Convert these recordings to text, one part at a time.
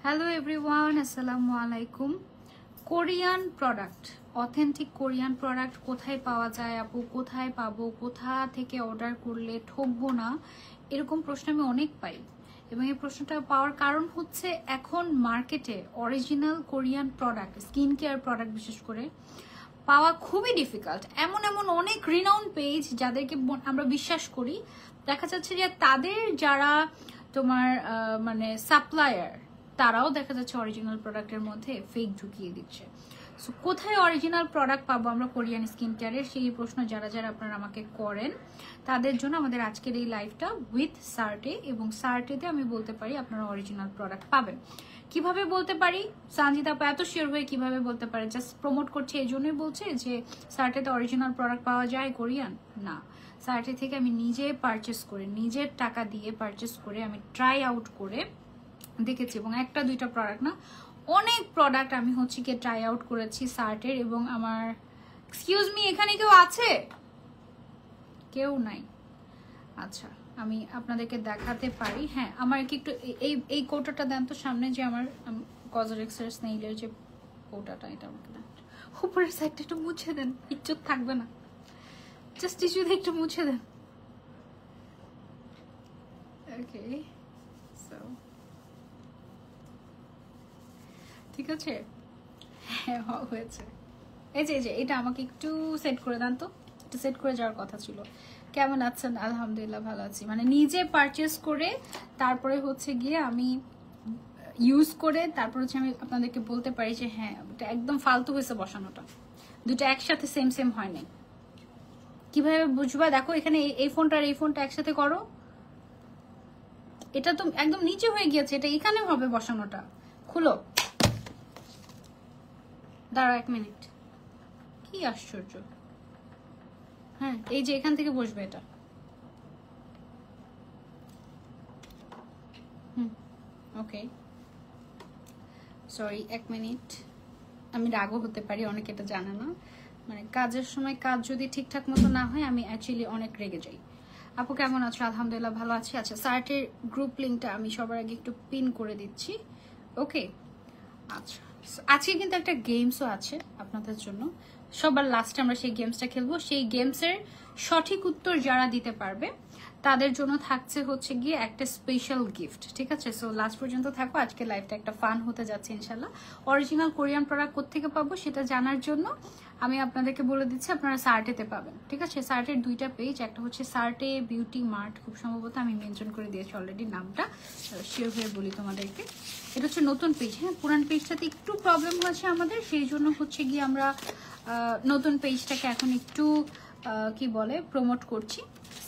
Hello everyone, assalamu alaikum. Korean product, authentic Korean product কোথায় পাওয়া যায় আপু, কোথায় পাবো, কোথা থেকে অর্ডার করলে ঠকবো না, এরকম প্রশ্ন আমি অনেক পাই। এবং এই প্রশ্নটা পাওয়ার কারণ হচ্ছে এখন মার্কেটে original Korean product, skin care product বিশেষ করে পাওয়া খুবই ডিফিকাল্ট। এমন এমন অনেক রিনাউন্ড পেজ যাদেরকে আমরা বিশ্বাস করি, দেখা যাচ্ছে যে তাদের যারা তোমার মানে সাপ্লায়ার, তারাও দেখা যাচ্ছে অরিজিনাল প্রোডাক্টের মধ্যে ফেক ঢুকিয়ে দিচ্ছে। সো কোথায় অরিজিনাল প্রোডাক্ট পাবো আমরা কোরিয়ান স্কিন কেয়ারের, সেই প্রশ্ন যারা যারা আপনারা আমাকে করেন তাদের জন্য আমাদের আজকের এই লাইভটা উইথ সার্টে। এবং সার্টেতে আমি বলতে পারি আপনারা অরিজিনাল প্রোডাক্ট পাবেন। কিভাবে বলতে পারি, সানজিদা আপু এত শিওর হয়ে কিভাবে বলতে পারে? জাস্ট প্রমোট করছে এই জন্যই বলছে যে সার্টেতে অরিজিনাল প্রোডাক্ট পাওয়া যায় কোরিয়ান? না, সার্টে থেকে আমি নিজে পারচেস করে, নিজের টাকা দিয়ে পারচেস করে, আমি ট্রাই আউট করে দেখেছি। এবং একটা দুইটা প্রোডাক্ট না, অনেক প্রোডাক্ট আমি হচ্ছে কি ট্রাই আউট করেছি সার্টের। এবং আমার, এক্সকিউজ মি, এখানে কেউ আছে? কেউ নাই? আচ্ছা, আমি আপনাদেরকে দেখাতে পারি। হ্যাঁ, আমার কি একটু এই কৌটাটা দেন তো সামনে, যে আমার কজরেক্সের স্নেইলের যে কৌটাটা, এটা আমাকে দেন। উপরের সাইডটা একটু মুছে দেন, ইজ্জত থাকবে না। জাস্ট টিস্যু দিয়ে একটু মুছে দেন। ওকে, সো ঠিক আছে। হ্যাঁ, হয়েছে। এই যে এটা আমাকে একটু সেট করে দেন তো, একটু সেট করে যাওয়ার কথা ছিল। কেমন আছেন? আলহামদুলিল্লাহ ভালো আছি। মানে নিজে পারচেস করে তারপরে হচ্ছে গিয়ে আমি ইউজ করে তারপর হচ্ছে আমি আপনাদেরকে বলতে পারি যে হ্যাঁ, এটা একদম ফালতু হয়েছে বসানোটা, দুটো একসাথে সেম সেম হয় নাই। কিভাবে বুঝবা? দেখো এখানে এই ফোনটা আর এই ফোনটা একসাথে করো, এটা তো একদম নিচে হয়ে গিয়েছে, এটা এখানে হবে বসানোটা। খুলো, দাঁড়াও 1 মিনিট। কি আশ্চর্য! হ্যাঁ, এই যে এখান থেকে বসবে এটা। ওকে, সরি 1 মিনিট। আমি রাগও হতে পারি, অনেকে এটা জানে না। মানে কাজের সময় কাজ যদি ঠিকঠাক মতো না হয় আমি অ্যাকচুয়ালি অনেক রেগে যাই। আপু কেমন আছো? আলহামদুলিল্লাহ ভালো আছি। আচ্ছা, সার্টের গ্রুপ লিঙ্কটা আমি সবার আগে একটু পিন করে দিচ্ছি। ওকে, আচ্ছা, আজকে কিন্তু একটা গেমসও আছে আপনাদের জন্য। সবার লাস্টে আমরা সেই গেমসটা খেলবো। সেই গেমসের সঠিক উত্তর যারা দিতে পারবে তাদের জন্য থাকছে হচ্ছে গিয়ে একটা স্পেশাল গিফট। ঠিক আছে, সো লাস্ট পর্যন্ত থাকো। আজকে লাইভটা একটা ফান হতে যাচ্ছে ইনশাল্লাহ। অরিজিনাল কোরিয়ান প্রোডাক্ট কোত্থেকে পাবো সেটা জানার জন্য আমি আপনাদেরকে বলে দিচ্ছি, আপনারা সার্টেতে পাবেন। ঠিক আছে, সার্টের দুইটা পেজ, একটা হচ্ছে সার্টে বিউটি মার্ট, খুব সম্ভবত আমি মেনশন করে দিয়েছি অলরেডি নামটা, শিওর হয়ে বলি তোমাদেরকে। এটা হচ্ছে নতুন পেজ। হ্যাঁ, পুরান পেজটাতে একটু প্রবলেম হয়েছে আমাদের, সেই জন্য হচ্ছে গিয়ে আমরা নতুন পেজটাকে এখন একটু কি বলে প্রমোট করছি।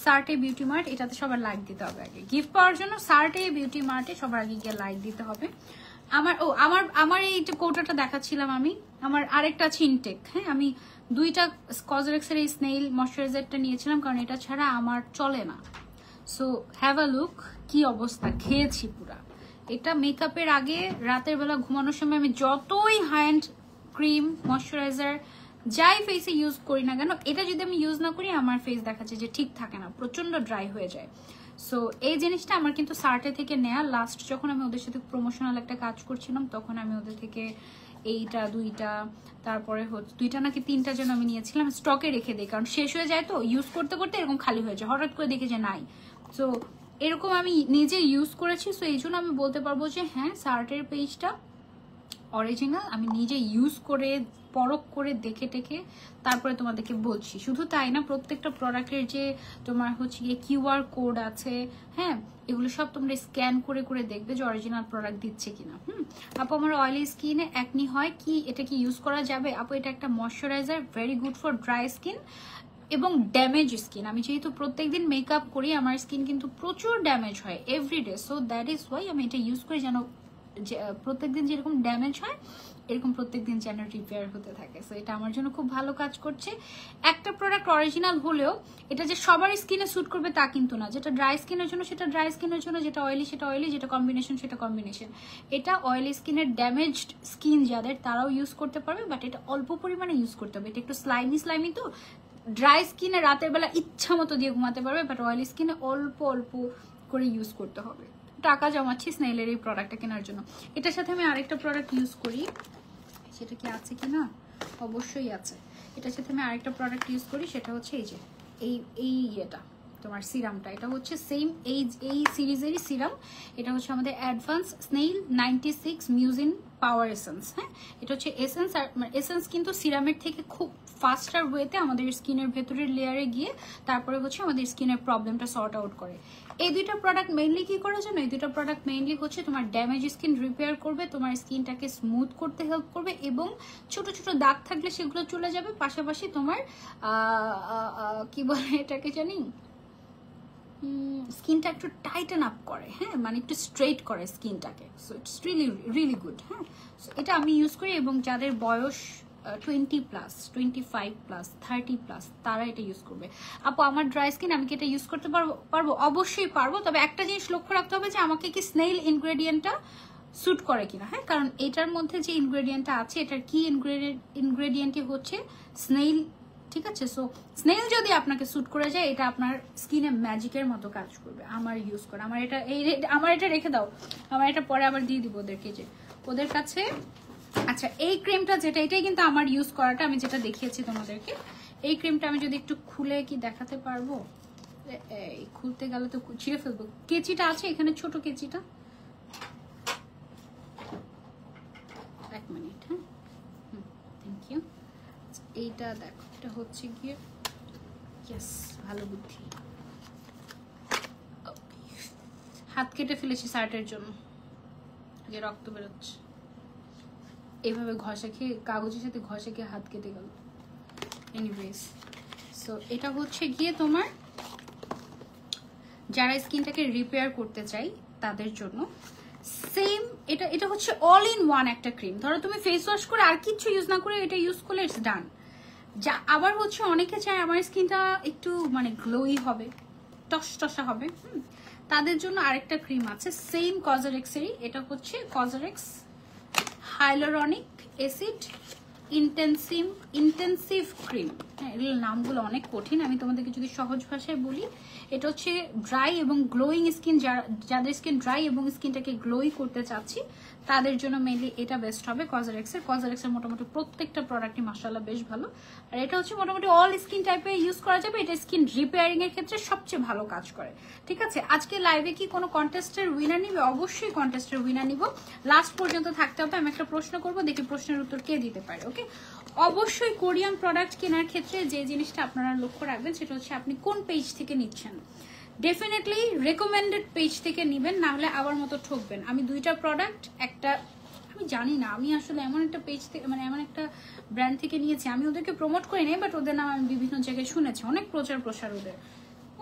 সার্টে বিউটি মার্ট, এটাতে সবার লাইক দিতে হবে আগে গিফট পাওয়ার জন্য। সার্টে বিউটি মার্টে সবার আগে গিয়ে লাইক দিতে হবে। আমার এই যে কৌটাটা দেখাচ্ছিলাম আমি, আমার আরেকটা আছে ইনটেক। হ্যাঁ, আমি দুইটা কজরেক্সের এই স্নেইল ময়শ্চারাইজারটা নিয়েছিলাম, কারণ এটা ছাড়া আমার চলে না। সো হ্যাভ আ লুক, কি অবস্থা, খেয়েছি পুরা। এটা মেকআপের আগে রাতের বেলা ঘুমানোর সময় আমি যতই হ্যান্ড ক্রিম ময়শ্চারাইজার যাই ফেসে ইউজ করি না কেন, এটা যদি আমি ইউজ না করি আমার ফেস দেখাচ্ছে যে ঠিক থাকে না, প্রচন্ড ড্রাই হয়ে যায়। সো এই জিনিসটা আমার কিন্তু সার্টে থেকে নেয়া। লাস্ট যখন আমি ওদের সাথে প্রমোশনাল একটা কাজ করছিলাম তখন আমি ওদের থেকে এইটা দুইটা, তারপরে দুইটা নাকি তিনটা যেন আমি নিয়েছিলাম, স্টকে রেখে দিই, কারণ শেষ হয়ে যায় তো, ইউজ করতে করতে এরকম খালি হয়ে যায়, হঠাৎ করে দেখে যে নাই। সো এরকম আমি নিজে ইউজ করেছি। সো এই জন্য আমি বলতে পারবো যে হ্যাঁ, সার্টের পেজটা অরিজিনাল। আমি নিজে ইউজ করে পরখ করে দেখে টেকে তারপরে তোমাদেরকে বলছি। শুধু তাই না, প্রত্যেকটা প্রোডাক্টের যে তোমার হচ্ছে গিয়ে কিউআর কোড আছে, হ্যাঁ, এগুলো সব তোমরা স্ক্যান করে করে দেখবে যে অরিজিনাল প্রোডাক্ট দিচ্ছে কিনা। আপু আমার অয়েলি স্কিনে অ্যাকনি হয় কি, এটা কি ইউজ করা যাবে? আপু এটা একটা moisturiser, very good for dry skin এবং ড্যামেজ স্কিন। আমি যেহেতু প্রত্যেকদিন মেকআপ করি, আমার স্কিন কিন্তু প্রচুর ড্যামেজ হয় everyday. So that is why আমি এটা ইউজ করি, যেন প্রত্যেকদিন যেরকম ড্যামেজ হয় এরকম প্রত্যেকদিন যেন রিপেয়ার হতে থাকে। সো এটা আমার জন্য খুব ভালো কাজ করছে। একটা প্রোডাক্ট অরিজিনাল হলেও এটা যে সবার স্কিনে স্যুট করবে তা কিন্তু না। যেটা ড্রাই স্কিনের জন্য সেটা ড্রাই স্কিনের জন্য, যেটা অয়েলি সেটা অয়েলি, যেটা কম্বিনেশন সেটা কম্বিনেশন। এটা অয়েলি স্কিনের ড্যামেজড স্কিন যাদের, তারাও ইউজ করতে পারবে, বাট এটা অল্প পরিমাণে ইউজ করতে হবে। এটা একটু স্লাইমি তো, ড্রাই স্কিনে রাতের বেলা ইচ্ছা মতো দিয়ে ঘুমাতে পারবে, বাট অয়েলি স্কিনে অল্প অল্প করে ইউজ করতে হবে। টাকা জমাচ্ছি স্নেইলের এই প্রোডাক্টটা কেনার জন্য। এটার সাথে আমি আরেকটা প্রোডাক্ট ইউজ করি, সেটা কি আছে কি না, অবশ্যই আছে। এটার সাথে আমি আরেকটা প্রোডাক্ট ইউজ করি, সেটা হচ্ছে এই যে এই এটা তোমার সিরামটা। এটা হচ্ছে সেম এই সিরিজেরই সিরাম। এটা হচ্ছে আমাদের অ্যাডভান্স স্নেইল 96 মিউজিন পাওয়ার এসেন্স। হ্যাঁ, এটা হচ্ছে এসেন্স। আর এসেন্স কিন্তু সিরামের থেকে খুব ফাস্টার ওয়েতে আমাদের স্কিনের ভেতরের লেয়ারে গিয়ে তারপরে হচ্ছে আমাদের স্কিনের প্রবলেমটা সর্ট আউট করে। এই দুইটা প্রোডাক্ট মেইনলি কি করার জন্য, এই দুইটা প্রোডাক্ট মেইনলি হচ্ছে তোমার ড্যামেজ স্কিন রিপেয়ার করবে, তোমার স্কিনটাকে স্মুথ করতে হেল্প করবে এবং ছোট ছোট দাগ থাকলে সেগুলো চলে যাবে। পাশাপাশি তোমার কি বলে এটাকে জানি, স্কিনটা একটু টাইটেন আপ করে। হ্যাঁ, মানে একটু স্ট্রেট করে স্কিনটাকে। So it's really good. হ্যাঁ, সো এটা আমি ইউজ করি এবং যাদের বয়স 20+, 25+, 30+, তারা এটা ইউজ করবে। আপু আমার ড্রাই স্কিন, আমি কি এটা ইউজ করতে পারবো? অবশ্যই পারবো, তবে একটা জিনিস লক্ষ্য রাখতে হবে যে আমাকে কি স্নেইল ইনগ্রেডিয়েন্টটা স্যুট করে কিনা। হ্যাঁ, কারণ এটার মধ্যে যে ইনগ্রেডিয়েন্টটা আছে, এটার কি ইনগ্রেডিয়েন্টই হচ্ছে স্নেইল। ঠিক আছে, সো স্নেইল যদি আপনাকে স্যুট করে যায়, এটা আপনার স্কিনে ম্যাজিকের মতো কাজ করবে। আমার ইউজ করে, আমার এটা রেখে দাও, আমার এটা পরে আবার দিয়ে দিব ওদেরকে, যে ওদের কাছে। আচ্ছা, এই ক্রিমটা যেটা, এটাই কিন্তু আমার ইউজ করাটা, আমি যেটা দেখিয়েছি তোমাদেরকে। এই ক্রিমটা আমি যদি একটু খুলে কি দেখাতে পারবো, এই খুলতে গেলে তো ছিঁড়ে ফেলবো। কেচিটা আছে এখানে, ছোট কেচিটা, এক মিনিট। হ্যাঁ, থ্যাংক ইউ। এইটা দেখো, এটা হচ্ছে গিয়ে, ইয়েস, ভালো বুদ্ধি। হাত কেটে ফেলেছি শার্টের জন্য, যে রক্ত বেরোচ্ছে। এইভাবে ঘষা খেয়ে, কাগজের সাথে ঘষা খেয়ে হাত কেটে গেল। এনিওয়েজ, সো এটা হচ্ছে গিয়ে তোমার যারা স্কিনটাকে রিপেয়ার করতে চাই তাদের জন্য সেম। এটা হচ্ছে অল ইন ওয়ান একটা ক্রিম। ধরো তুমি ফেস ওয়াশ করে আর কিছু ইউজ না করে এটা ইউজ করলে ইটস ডান। যা আবার হচ্ছে অনেকে চায় আমার স্কিনটা একটু মানে গ্লোই হবে, টসটসা হবে, তাদের জন্য আরেকটা ক্রিম আছে সেম কজারেক্সেরই। এটা হচ্ছে Cozarex hyaluronic acid intensive cream. হ্যাঁ, এগুলোর নামগুলো অনেক কঠিন, আমি তোমাদেরকে যদি সহজ ভাষায় বলি, এটা হচ্ছে ড্রাই এবং গ্লোয়িং স্কিন। যাদের স্কিন ড্রাই এবং স্কিনটাকে গ্লোই করতে চাচ্ছি তাদের জন্য মেইনলি এটা বেস্ট হবে কজারেক্সের মোটামুটি প্রত্যেকটা প্রোডাক্টই মাশাআল্লাহ বেশ ভালো। আর এটা হচ্ছে মোটামুটি অল স্কিন টাইপে ইউজ করা যাবে। এটা স্কিন রিপেয়ারিং এর ক্ষেত্রে সবচেয়ে ভালো কাজ করে। ঠিক আছে, আজকে লাইভে কি কোনো কন্টেস্টের উইনার নিবে? অবশ্যই কন্টেস্টের উইনার নিব। লাস্ট পর্যন্ত থাকতে হবে। আমি একটা প্রশ্ন করবো, দেখি প্রশ্নের উত্তর কে দিতে পারে। ওকে, অবশ্যই কোরিয়ান প্রোডাক্ট কেনার ক্ষেত্রে যে জিনিসটা আপনারা লক্ষ্য রাখবেন সেটা হচ্ছে আপনি কোন পেজ থেকে নিচ্ছেন। ডেফিনেটলি রেকমেন্ডেড পেজ থেকে নেবেন, না হলে আবার মতো ঠকবেন। আমি দুইটা প্রোডাক্ট, একটা আমি জানি না, আমি আসলে এমন একটা পেজ থেকে, মানে এমন একটা ব্র্যান্ড থেকে নিয়েছি, আমি ওদেরকে প্রমোট করি নাই, বাট ওদের নাম আমি বিভিন্ন জায়গায় শুনেছি, অনেক প্রচার প্রসার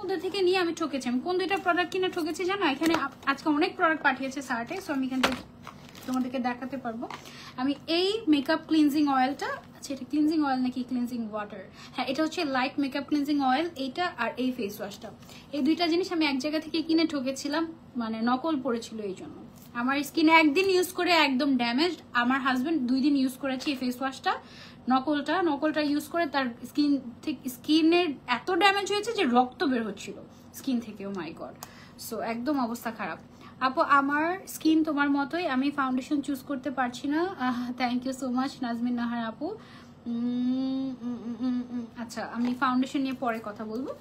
ওদের থেকে নিয়ে আমি ঠকেছি। আমি কোন দুইটা প্রোডাক্ট কিনে ঠকেছি জানো? এখানে আজকে অনেক প্রোডাক্ট পাঠিয়েছে সার্টে, সো আমি এখান থেকে তোমাদেরকে দেখাতে পারবো। আমি এই মেকআপ ক্লিনজিং অয়েলটা, আচ্ছা এটা ক্লিনজিং অয়েল নাকি ক্লিনজিং ওয়াটার, হ্যাঁ এটা হচ্ছে লাইট মেকআপ ক্লিনজিং অয়েল, এইটা আর এই ফেস ওয়াশটা, এই দুইটা জিনিস আমি এক জায়গা থেকে কিনে ঠকেছিলাম, মানে নকল পড়েছিল। এই জন্য আমার স্কিন একদিন ইউজ করে একদম ড্যামেজড। আমার হাজবেন্ড 2 দিন ইউজ করেছে এই ফেস ওয়াশটা, নকলটা ইউজ করে তার স্কিনের এত ড্যামেজ হয়েছে যে রক্ত বের হচ্ছিল স্কিন থেকে। ও মাই গড, সো একদম অবস্থা খারাপ। আপু আমার স্কিন তোমার মতোই, আমি ফাউন্ডেশন চুজ করতে পারছি না। Thank you so much Nazmin Nahar আপু। আচ্ছা, আমি ফাউন্ডেশন নিয়ে পরে কথা বলবো।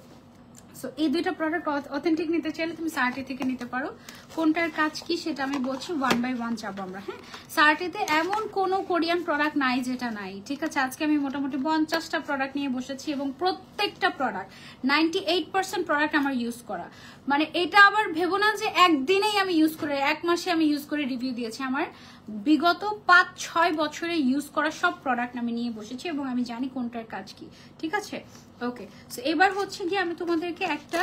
সো এই দুইটা প্রোডাক্ট অথেন্টিক নিতে চাইলে তুমি সার্টে থেকে নিতে পারো। কোনটার কাজ কি সেটা আমি বলছি, 1 বাই 1 যাবো আমরা। হ্যাঁ, সার্টেতে এমন কোনো কোরিয়ান প্রোডাক্ট নাই যেটা নাই। ঠিক আছে, আজকে আমি মোটামুটি 50টা প্রোডাক্ট নিয়ে বসেছি এবং প্রত্যেকটা প্রোডাক্ট 98% প্রোডাক্ট আমার ইউজ করা। মানে এটা আবার ভেবো না যে একদিনেই আমি ইউজ করে, 1 মাসে আমি ইউজ করে রিভিউ দিয়েছি। আমার বিগত 5-6 বছরে ইউজ করা সব প্রোডাক্ট আমি নিয়ে বসেছি এবং আমি জানি কোনটার কাজ কি। ঠিক আছে, ওকে। সো এবার হচ্ছে গিয়ে আমি তোমাদেরকে একটা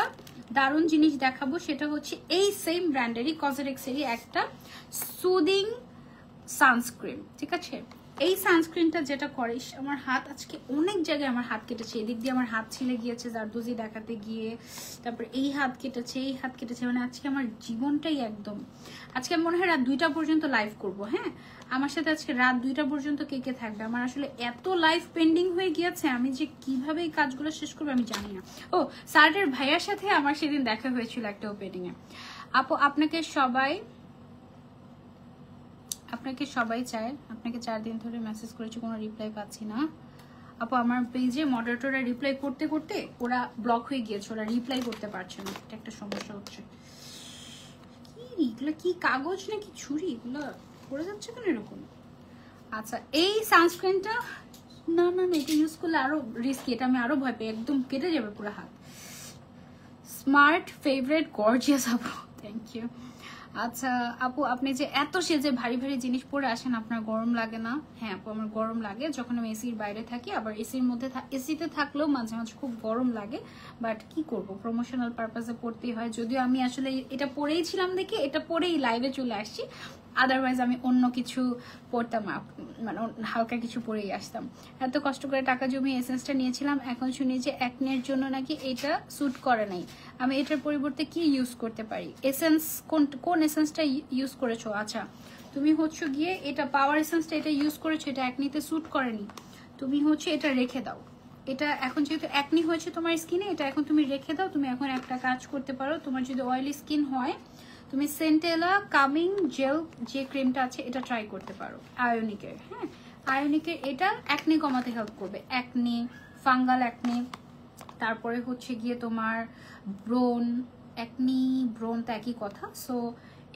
দারুণ জিনিস দেখাবো, সেটা হচ্ছে এই সেম ব্র্যান্ডেরই কজারেক্সেরই একটা সুদিং সানস্ক্রিন। ঠিক আছে, এই সানস্ক্রিনটা যেটা করে, আমার হাত আজকে অনেক জায়গায় আমার হাত কেটেছে, এদিক দিয়ে আমার হাত ছিলে গিয়েছে জারদোজি দেখাতে গিয়ে, তারপর এই হাত কেটেছে, মানে আজকে আমার জীবনটাই একদম, আজকে মনে হয় রাত 2টা পর্যন্ত লাইভ করব। হ্যাঁ, আমার সাথে আজকে রাত 2টা পর্যন্ত কে কে থাকবে? আমার আসলে এত লাইভ পেন্ডিং হয়ে গিয়েছে, আমি যে কিভাবে এই কাজগুলো শেষ করবো আমি জানি না। ও সার্টের ভাইয়ার সাথে আমার সেদিন দেখা হয়েছিল একটা ওপেনিং এ। আপু আপনাকে সবাই চায়, আপনাকে 4 দিন ধরে মেসেজ করেছি, কোনো রিপ্লাই পাচ্ছি না। আপু আমার পেজে মডারেটররা রিপ্লাই করতে করতে ওরা ব্লক হয়ে গিয়েছে, ওরা রিপ্লাই করতে পারছে না, এটা একটা সমস্যা হচ্ছে। কি এগুলো, কি কাগজ নাকি ছুরি, এগুলো পড়ে যাচ্ছে কেন এরকম? আচ্ছা এই সানস্ক্রিনটা না না না, এটা ইউজ করলে আরো রিস্কি, এটা আমি আরো ভয় পাই, একদম কেটে যাবে পুরো হাত। স্মার্ট ফেভারিট গর্জিয়াস আপু, থ্যাংক ইউ। আচ্ছা আপু আপনি যে এত সেজে ভারী ভারী জিনিস পরে আসেন, আপনার গরম লাগে না? হ্যাঁ আপু আমার গরম লাগে, যখন আমি এসির বাইরে থাকি, আবার এসির মধ্যে এসিতে থাকলেও মাঝে মাঝে খুব গরম লাগে, বাট কি করব, প্রমোশনাল পারপাসে পড়তেই হয়। যদিও আমি আসলে এটা পরেই ছিলাম দেখে এটা পরেই লাইভে চলে আসছি, আদারওয়াইজ আমি অন্য কিছু পড়তাম, মানে হালকা কিছু পরেই আসতাম। এত কষ্ট করে টাকা জমিয়ে এসেন্সটা নিয়েছিলাম, এখন শুনি যে একনের জন্য নাকি এটা স্যুট করে নাই। আমি এটার পরিবর্তে কি ইউজ করতে পারি? এসেন্স কোন এসেন্সটা ইউজ করেছো? আচ্ছা তুমি হচ্ছে গিয়ে এটা পাওয়ার এসেন্সটা এটা ইউজ করেছো, এটা একনিতে স্যুট করেনি, তুমি হচ্ছে এটা রেখে দাও। এটা এখন যেহেতু একনি হয়েছে তোমার স্কিনে, এটা এখন তুমি রেখে দাও। তুমি এখন একটা কাজ করতে পারো, তোমার যদি অয়েলি স্কিন হয় তুমি সেন্টেলা কামিং জেল যে ক্রিমটা আছে এটা ট্রাই করতে পারো, আয়োনিকের। হ্যাঁ আয়োনিকের এটা একনি কমাতে হেল্প করবে, একনি, ফাঙ্গাল একনি, তারপরে হচ্ছে গিয়ে তোমার ব্রোন, একনি ব্রোন তো একই কথা। সো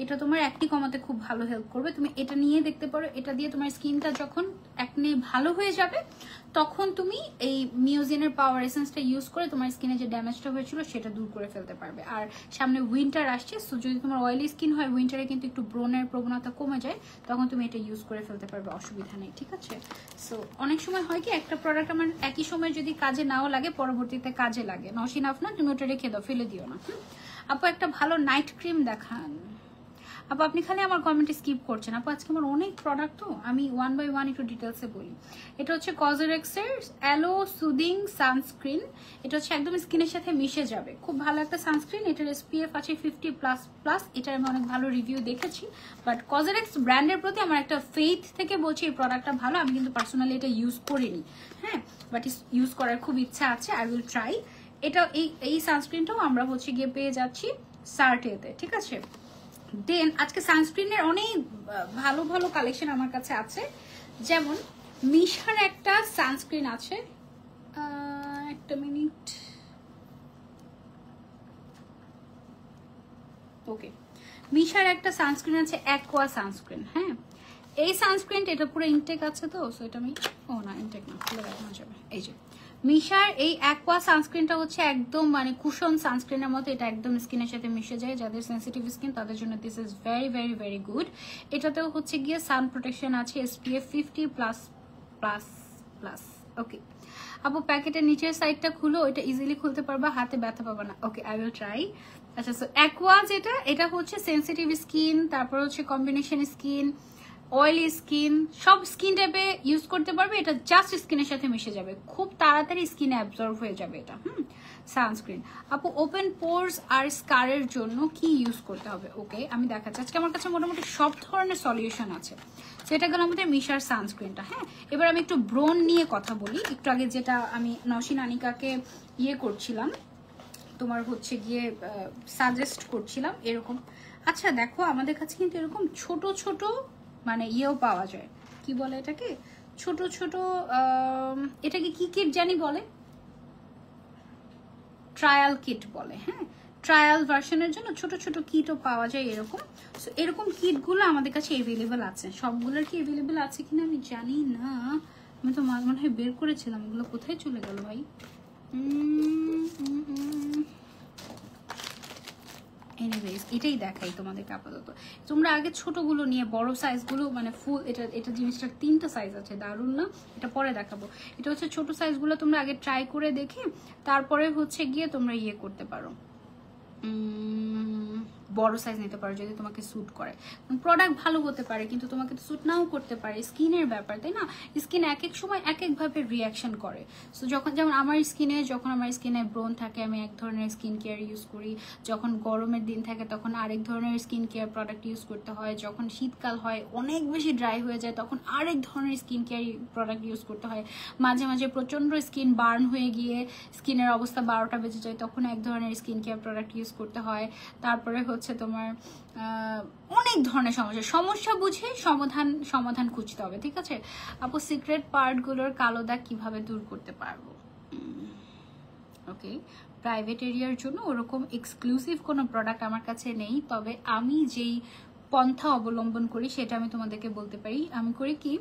এটা তোমার একনি কমাতে খুব ভালো হেল্প করবে, তুমি এটা নিয়ে দেখতে পারো। এটা দিয়ে তোমার স্কিনটা যখন একনি ভালো হয়ে যাবে তখন তুমি এই মিউজিনের পাওয়ার এসেন্সটা ইউজ করে তোমার স্কিনে যে ড্যামেজটা হয়েছিল সেটা দূর করে ফেলতে পারবে। আর সামনে উইন্টার আসছে, সো যদি তোমার অয়েলি স্কিন হয় উইন্টারে কিন্তু একটু ব্রোনের প্রবণতা কমে যায়, তখন তুমি এটা ইউজ করে ফেলতে পারবে, অসুবিধা নেই, ঠিক আছে? সো অনেক সময় হয় কি একটা প্রোডাক্ট আমার একই সময় যদি কাজে নাও লাগে পরবর্তীতে কাজে লাগে, নসিন আফ না, তুমি ওটা রেখে দাও, ফেলে দিও না। আপু একটা ভালো নাইট ক্রিম দেখান। আপু আপনি খালি আমার কমেন্টে স্কিপ করছেন। আপু আজকে আমার অনেক প্রোডাক্ট, তো আমি ওয়ান বাই ওয়ান একটু ডিটেলসে বলি। এটা হচ্ছে কজরেক্সের অ্যালো সুদিং সানস্ক্রিন, এটা হচ্ছে একদম স্কিনের সাথে মিশে যাবে, খুব ভালো একটা সানস্ক্রিন। এটার SPF আছে 50++, এটার আমি অনেক ভালো রিভিউ দেখেছি, বাট কজরেক্স ব্র্যান্ডের প্রতি আমার একটা ফেথ থেকে বলছি এই প্রোডাক্টটা ভালো। আমি কিন্তু পার্সোনালি এটা ইউজ করিনি, হ্যাঁ, বাট ইউজ করার খুব ইচ্ছা আছে, আই উইল ট্রাই। এটা এই সানস্ক্রিনটাও আমরা হচ্ছে গিয়ে পেয়ে যাচ্ছি সার্টেতে, ঠিক আছে? দেন আজকে সানস্ক্রিনের অনেক ভালো ভালো কালেকশন আমার কাছে আছে, যেমন মিশার একটা সানস্ক্রিন আছে, একটা মিনিট, ওকে, মিশার একটা সানস্ক্রিন আছে অ্যাকোয়া সানস্ক্রিন। হ্যাঁ এই সানস্ক্রিনটা এটা পুরো ইনটেক আছে, তো সো এটা আমি না ইনটেক না, খুলে দেখানো যাবে। এই যে মিশার এই অ্যাকোয়া সানস্ক্রিনটা হচ্ছে একদম মানে কুশন সানস্ক্রিনের মতো, এটা একদম স্কিনের সাথে মিশে যায়, যাদের সেন্সিটিভ স্কিন তাদের জন্য this is very very very good. এটাতেও হচ্ছে গিয়ে সান প্রোটেকশন আছে, SPF 50+++। ওকে আপু প্যাকেটের নিচের সাইডটা খুলো, এটা ইজিলি খুলতে পারবা, হাতে ব্যথা পাবা না। Okay I will try. আচ্ছা সো অ্যাকোয়া যেটা, এটা হচ্ছে সেন্সিটিভ স্কিন, তারপর হচ্ছে কম্বিনেশন স্কিন, অয়েলি স্কিন, সব স্কিন টাইপে ইউজ করতে পারবে। এটা জাস্ট স্কিনের সাথে মিশে যাবে, খুব তাড়াতাড়ি স্কিনে অ্যাবজর্ব হয়ে যাবে এটা। সানস্ক্রিন। আপু ওপেন পোরস আর স্কারের জন্য কি ইউজ করতে হবে? ওকে আমি দেখাচ্ছি, আজকে আমার কাছে মোটামুটি সব ধরনের সলিউশন আছে। সেটা গেল আমাদের মিশার সানস্ক্রিনটা। হ্যাঁ এবার আমি একটু ব্রোন নিয়ে কথা বলি। একটু আগে যেটা আমি নসিন আনিকাকে করছিলাম, তোমার হচ্ছে গিয়ে সাজেস্ট করছিলাম এরকম। আচ্ছা দেখো আমাদের কাছে কিন্তু এরকম ছোট ছোট মানে ইয়েও পাওয়া যায়, কি বলে এটাকে, ছোট ছোট এটাকে কি কিট জানি বলে, ট্রায়াল কিট বলে। হ্যাঁ ট্রায়াল ভার্সনের জন্য ছোট ছোট কিটও পাওয়া যায় এরকম। সো এরকম কিটগুলো আমাদের কাছে এভেলেবেল আছে, সবগুলোর কি এভেলেবেল আছে কিনা আমি জানি না, আমি তো মনে হয় বের করেছিলাম, এগুলো কোথায় চলে গেল ভাই? এনিওয়েজ এটাই দেখাই তোমাদেরকে আপাতত। তোমরা আগে ছোটগুলো নিয়ে বড় সাইজগুলো মানে ফুল, এটা জিনিসটার 3টা সাইজ আছে, দারুণ না? এটা পরে দেখাবো। এটা হচ্ছে ছোট সাইজগুলো, তোমরা আগে ট্রাই করে দেখে তারপরে হচ্ছে গিয়ে তোমরা করতে পারো, বড় সাইজ নিতে পারো যদি তোমাকে স্যুট করে। প্রোডাক্ট ভালো হতে পারে কিন্তু তোমাকে তো স্যুট নাও করতে পারে, স্কিনের ব্যাপার তাই না? স্কিন এক এক সময় এক একভাবে রিয়াকশন করে। সো যেমন আমার স্কিনে ব্রোন থাকে আমি এক ধরনের স্কিন কেয়ার ইউজ করি, যখন গরমের দিন থাকে তখন আরেক ধরনের স্কিন কেয়ার প্রোডাক্ট ইউজ করতে হয়, যখন শীতকাল হয় অনেক বেশি ড্রাই হয়ে যায় তখন আরেক ধরনের স্কিন কেয়ার প্রোডাক্ট ইউজ করতে হয়, মাঝে মাঝে প্রচণ্ড স্কিন বার্ন হয়ে গিয়ে স্কিনের অবস্থা 12টা বেজে যায় তখন এক ধরনের স্কিন কেয়ার প্রোডাক্ট ইউজ করতে হয়, তারপরে হচ্ছে তোমার অনেক ধরনের সমস্যা বুঝে সমাধান খুঁজতে হবে, ঠিক আছে আপু? সিক্রেট পার্টগুলোর কালো দাগ কিভাবে দূর করতে পারবো? ওকে, প্রাইভেট এরিয়ার জন্য ওরকম এক্সক্লুসিভ কোনো প্রোডাক্ট আমার কাছে নেই, তবে আমি যেই পন্থা অবলম্বন করি সেটা আমি তোমাদেরকে বলতে পারি। আমি করি কি,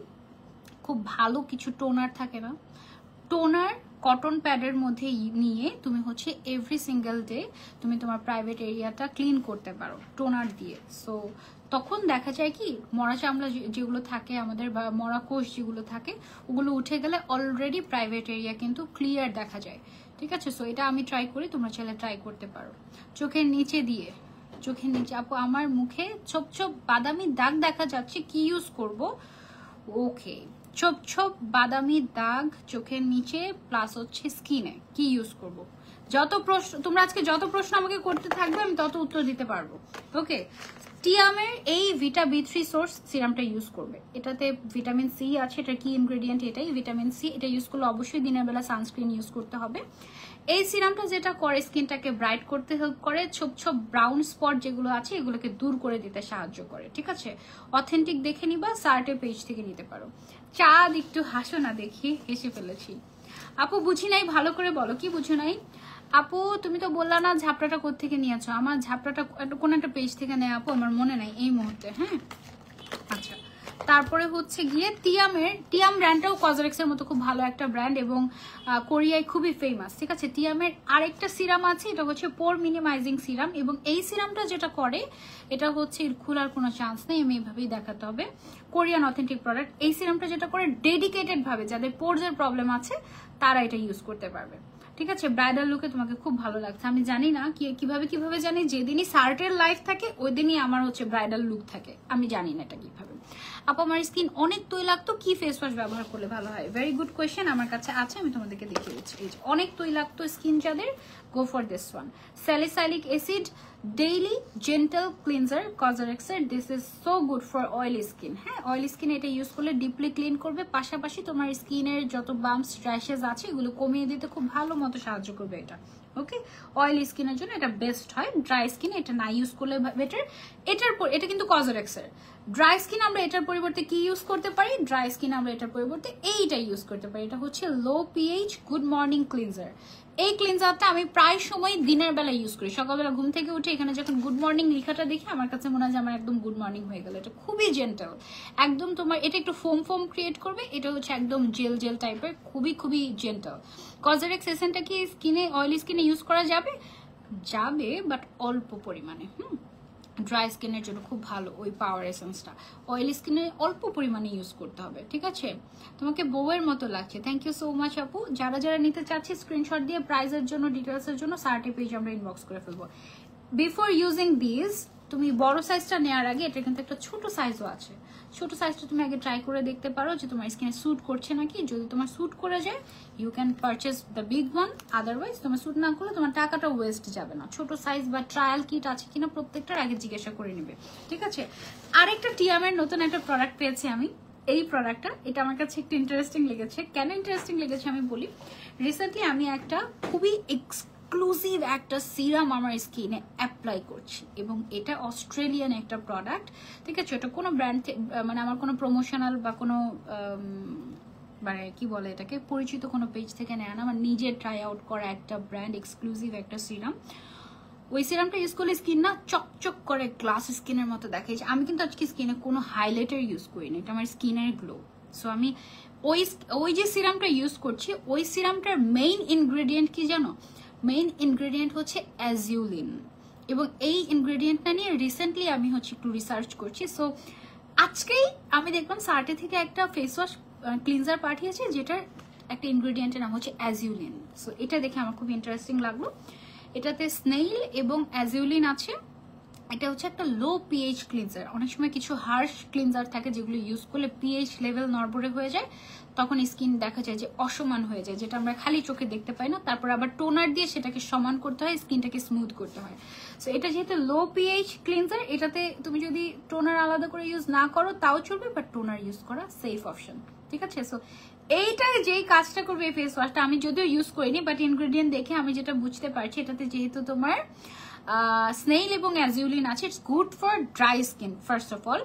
খুব ভালো কিছু টোনার থাকে না, টোনার কটন প্যাডের মধ্যে নিয়ে তুমি হচ্ছে এভরি সিঙ্গেল ডে তুমি তোমার প্রাইভেট এরিয়াটা ক্লিন করতে পারো টোনার দিয়ে। সো তখন দেখা যায় কি, মরা চামড়া যেগুলো থাকে আমাদের বা মরা কোষ যেগুলো থাকে ওগুলো উঠে গেলে অলরেডি প্রাইভেট এরিয়া কিন্তু ক্লিয়ার দেখা যায়, ঠিক আছে? সো এটা আমি ট্রাই করি, তোমরা চাইলে ট্রাই করতে পারো। চোখের নিচে দিয়ে, চোখের নিচে আপু আমার মুখে ছোপ ছোপ বাদামি দাগ দেখা যাচ্ছে, কি ইউজ করব? ওকে, ছোপ ছোপ বাদামি দাগ চোখের নিচে প্লাস হচ্ছে স্কিনে, কি ইউজ করব? যত প্রশ্ন তোমরা আজকে যত প্রশ্ন আমাকে করতে থাকবে আমি তত উত্তর দিতে পারবো। ওকে, টিয়ামের এই ভিটা B3 সোর্স সিরামটা ইউজ করবে। এটাতে ভিটামিন সি আছে, এটা কি ইনগ্রেডিয়েন্ট? এটাই ভিটামিন সি। এটা ইউজ করলে অবশ্যই দিনের বেলা সানস্ক্রিন ইউজ করতে হবে। এই সিরামটা যেটা করে স্কিনটাকে ব্রাইট করতে হেল্প করে, ছোপ ছোপ ব্রাউন স্পট যেগুলো আছে এগুলোকে দূর করে দিতে সাহায্য করে, ঠিক আছে? অথেন্টিক দেখে নিবা, সার্টের পেজ থেকে নিতে পারো। চাঁদ একটু হাসো না, দেখি হেসে ফেলেছি। আপু বুঝি নাই, ভালো করে বলো কি বুঝো নাই? আপু তুমি তো বললা না ঝাপটাটা কোত্থেকে নিয়েছো? আমার ঝাপটাটা কোন একটা পেজ থেকে নেয় আপু, আমার মনে নাই এই মুহূর্তে। হ্যাঁ আচ্ছা, তারপরে হচ্ছে গিয়ে টিয়াম ব্র্যান্ডটাও কজরেক্সের মতো খুব ভালো একটা ব্র্যান্ড এবং কোরিয়ায় খুবই ফেমাস, ঠিক আছে? টিয়ামের আরেকটা সিরাম আছে, এটা হচ্ছে পোর মিনিমাইজিং সিরাম, এবং এই সিরামটা যেটা করে এটা হচ্ছে খোলার কোনো চান্স নেই, আমি এইভাবেই দেখাতে হবে। Korean authentic product. এই সিরামটা যেটা করে ডেডিকেটেড ভাবে যাদের পোরসের প্রবলেম আছে তারা এটা ইউজ করতে পারবে, ঠিক আছে? ব্রাইডাল লুকে তোমাকে খুব ভালো লাগছে। আমি জানি না কিভাবে জানি, যেদিনই সার্টের লাইফ থাকে ওই দিনই আমার হচ্ছে ব্রাইডাল লুক থাকে, আমি জানি না এটা কিভাবে। আপু আমার স্কিন অনেক তৈলাক্ত, কি ফেস ওয়াশ ব্যবহার করলে ভালো হয়? ভেরি গুড কোয়েশ্চেন, আমার কাছে আছে, আমি তোমাদেরকে দেখিয়ে দিচ্ছি। এই যে অনেক তৈলাক্ত স্কিন যাদের, go for this one, salicylic acid daily gentle cleanser কজরেক্সের। This is so good for oily skin. হ্যাঁ, অয়েলি স্কিনে এটা ইউজ করলে ডিপলি ক্লিন করবে, পাশাপাশি তোমার স্কিনের যত বাম্পস র্যাশেস আছে এগুলো কমিয়ে দিতে খুব ভালো মতো সাহায্য করবে এটা। ওকে, অয়েলি স্কিনের জন্য এটা বেস্ট হয়, ড্রাই স্কিনে এটা না ইউজ করলে বেটার। এটা কিন্তু কজরেক্সের। ড্রাই স্কিন আমরা এটার পরিবর্তে কি ইউজ করতে পারি? ড্রাই স্কিন আমরা এটার পরিবর্তে এইটা ইউজ করতে পারি, এটা হচ্ছে লো পিএইচ গুড মর্নিং ক্লিনজার। এই ক্লিনজারটা আমি প্রায় সময় দিনের বেলা ইউজ করি, সকালবেলা ঘুম থেকে উঠে এখানে যখন গুড মর্নিং লেখাটা দেখি আমার কাছে মনে হয় যে আমার একদম গুড মর্নিং হয়ে গেল। এটা খুবই জেন্টাল, একদম তোমার এটা একটু ফোম ক্রিয়েট করবে, এটা হচ্ছে একদম জেল টাইপের, খুবই জেন্টাল। কজরেক্স এসেন্সটা কি স্কিনে, অয়েলি স্কিনে ইউজ করা যাবে, বাট অল্প পরিমাণে। ড্রাই স্কিনের জন্য খুব ভালো ওই পাওয়ার এসেন্সটা, অয়েলি স্কিনে অল্প পরিমাণে ইউজ করতে হবে, ঠিক আছে? তোমাকে বউয়ের মতো লাগছে, থ্যাংক ইউ সো মাচ আপু। যারা নিতে চাচ্ছি স্ক্রিনশট দিয়ে প্রাইজের জন্য, ডিটেলসের জন্য সার্টে পেজ আমরা ইনবক্স করে ফেলবো। বিফোর ইউজিং দিস, তুমি বড় সাইজটা নেওয়ার আগে এটা কিন্তু একটা ছোট সাইজও আছে, ছোট সাইজটা তুমি আগে ট্রাই করে দেখতে পারো যে তোমার স্কিনে স্যুট করছে নাকি। যদি তোমার স্যুট করে যায় you can purchase the big one, otherwise তোমার স্যুট না করলে তোমার টাকাটা ওয়েস্ট যাবে না। ছোট সাইজ বা ট্রায়াল কিট আছে কিনা প্রত্যেকটার আগে জিজ্ঞাসা করে নেবে, ঠিক আছে? আরেকটা টিয়ামের নতুন একটা প্রোডাক্ট পেয়েছি আমি, এই প্রোডাক্টটা, এটা আমার কাছে একটু ইন্টারেস্টিং লেগেছে। কেন ইন্টারেস্টিং লেগেছে আমি বলি। রিসেন্টলি আমি একটা খুবই এক্সক্লুসিভ একটা সিরাম আমার স্কিনে অ্যাপ্লাই করছি, এবং এটা অস্ট্রেলিয়ান একটা প্রোডাক্ট, ঠিক আছে? এটা কোনো ব্র্যান্ড, মানে আমার কোনো প্রমোশনাল বা কোনো মানে কি বলে এটাকে, পরিচিত কোনো পেজ থেকে নেয় না, আমার নিজের ট্রাই আউট করা একটা ব্র্যান্ড এক্সক্লুসিভ একটা সিরাম। ওই সিরামটা ইউজ করলে স্কিন না চকচক করে গ্লাস স্কিনের মতো দেখায়। আমি কিন্তু আজকে স্কিনে কোনো হাইলাইটার ইউজ করিনি, এটা আমার স্কিনের গ্লো। সো আমি ওই যে সিরামটা ইউজ করছি, ওই সিরামটার মেইন ইনগ্রেডিয়েন্ট কি জানো? মেইন ইনগ্রেডিয়েন্ট হচ্ছে অ্যাজিউলিন, এবং এই ইনগ্রেডিয়েন্টটা নিয়ে রিসেন্টলি আমি হচ্ছে একটু রিসার্চ করছি। সো আজকেই আমি দেখলাম সার্টে থেকে একটা ফেস ওয়াশ ক্লিনজার পাঠিয়েছে যেটার একটা ইনগ্রেডিয়েন্টের নাম হচ্ছে অ্যাজিউলিন। সো এটা দেখে আমার খুব ইন্টারেস্টিং লাগলো। এটাতে স্নেইল এবং অ্যাজিউলিন আছে। এটা হচ্ছে একটা লো পিএইচ ক্লিনজার। অনেক সময় কিছু হার্শ ক্লিনজার থাকে যেগুলো ইউজ করলে পিএইচ লেভেল নড়বড়ে হয়ে যায়, তখন স্কিন দেখা যায় যে অসমান হয়ে যায়, যেটা আমরা খালি চোখে দেখতে পাই না। তারপর আবার টোনার দিয়ে সেটাকে সমান করতে হয়, স্কিনটাকে স্মুথ করতে হয়। সো এটা যেহেতু লো পিএইচ ক্লিনজার, এটাতে তুমি যদি টোনার আলাদা করে ইউজ না করো তাও চলবে, বাট টোনার ইউজ করা সেফ অপশন, ঠিক আছে? সো এইটাই যেই কাজটা করবে এই ফেস ওয়াশটা, আমি যদিও ইউজ করিনি, বাট ইনগ্রেডিয়েন্ট দেখে আমি যেটা বুঝতে পারছি, এটাতে যেহেতু তোমার স্নেইল এবং অ্যাজিউলিন আছে। It's good for dry skin first of all.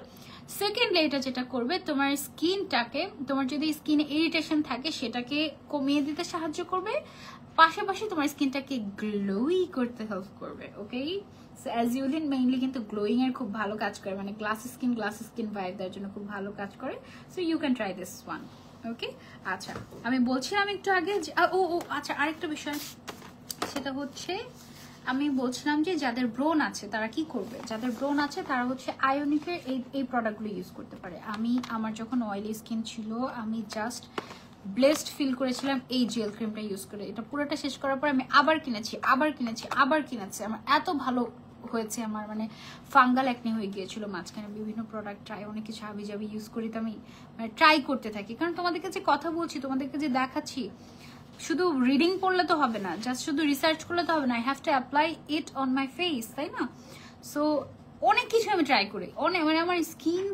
Secondly এটা যেটা করবে তোমার স্কিনটাকে, তোমার যদি স্কিনে ইরিটেশন থাকে সেটাকে কমিয়ে দিতে সাহায্য করবে, পাশাপাশি তোমার স্কিনটাকে গ্লোই করতে হেল্প করবে। ওকে, সো অ্যাজিউলিন মেইনলি কিন্তু গ্লোয়িং এর খুব ভালো কাজ করে, মানে গ্লাস স্কিন ভাইব দেওয়ার জন্য খুব ভালো কাজ করে। So you can try this one. Okay, আচ্ছা আমি বলছিলাম একটু আগে আচ্ছা আরেকটা বিষয়, সেটা হচ্ছে আমি বলছিলাম যে যাদের ব্রোন আছে তারা কি করবে, যাদের ব্রোন আছে তারা হচ্ছে আয়োনিকের এই প্রোডাক্টগুলো ইউজ করতে পারে। আমার যখন অয়েলি স্কিন ছিল আমি জাস্ট ব্লেসড ফিল করেছিলাম এই জেল ক্রিমটা ইউজ করে। এটা পুরোটা শেষ করার পর আমি আবার কিনেছি। আমার এত ভালো হয়েছে, আমার মানে ফাঙ্গাল একনি হয়ে গিয়েছিল মাঝখানে। বিভিন্ন প্রোডাক্ট ট্রাই, অনেক কিছু হাবি ইউজ করি, তো আমি মানে ট্রাই করতে থাকি, কারণ তোমাদেরকে যে কথা বলছি, তোমাদেরকে যে দেখাচ্ছি, শুধু রিডিং পড়লে তো হবে না, জাস্ট শুধু রিসার্চ করলে তো হবে না, I have to apply it on my face, তাই না? সো অনেক কিছু আমি ট্রাই করি, অনেক, মানে আমার স্কিন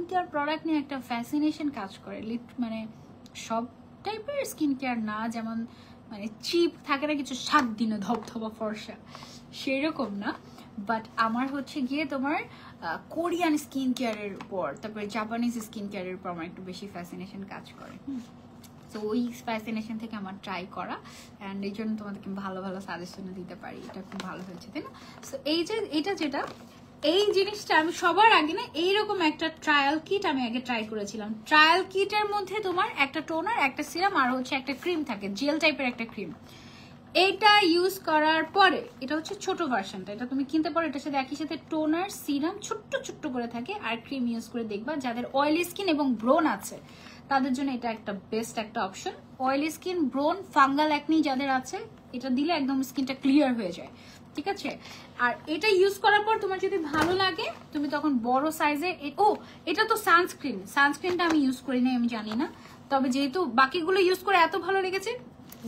কেয়ার প্রোডাক্ট নিয়ে একটা ফ্যাসিনেশন কাজ করে। মানে সব টাইপের স্কিন কেয়ার না, যেমন মানে চিপ থাকে না কিছু 7 দিনে ধবধবা ফর্সা, সেরকম না, বাট আমার হচ্ছে গিয়ে তোমার কোরিয়ান স্কিন কেয়ারের উপর, তারপরে জাপানিজ স্কিন কেয়ারের উপর আমার একটু বেশি ফ্যাসিনেশন কাজ করে। তো ওই ফ্যাসিনেশন থেকে আমার ট্রাই করা, অ্যান্ড এই জন্য তোমাদেরকে ভালো ভালো সাজেশনও দিতে পারি, এটা খুব ভালো হয়েছে, তাই না? সো এই জিনিসটা আমি সবার আগে না এইরকম একটা ট্রায়াল কিট আমি আগে ট্রাই করেছিলাম। ট্রায়াল কিটের মধ্যে তোমার একটা টোনার, একটা সিরাম, আর হচ্ছে একটা ক্রিম থাকে, জেল টাইপের একটা ক্রিম। এইটা ইউজ করার পরে, এটা হচ্ছে ছোট ভার্সনটা, এটা তুমি কিনতে পারো, এটার সাথে একই সাথে টোনার, সিরাম ছোট্ট ছোট্ট করে থাকে, আর ক্রিম ইউজ করে দেখবা যাদের অয়েলি স্কিন এবং ব্রোন আছে তাদের জন্য এটা একটা বেস্ট একটা option. Oily skin, prone, fungal acne যাদের আছে, এটা দিলে একদম স্কিনটা ক্লিয়ার হয়ে যায়, ঠিক আছে? আর এটা ইউজ করার পর তোমার যদি ভালো লাগে তুমি তখন বড় সাইজে, এটা তো সানস্ক্রিনটা আমি ইউজ করি না, আমি জানি না, তবে যেহেতু বাকিগুলো ইউজ করে এত ভালো লেগেছে,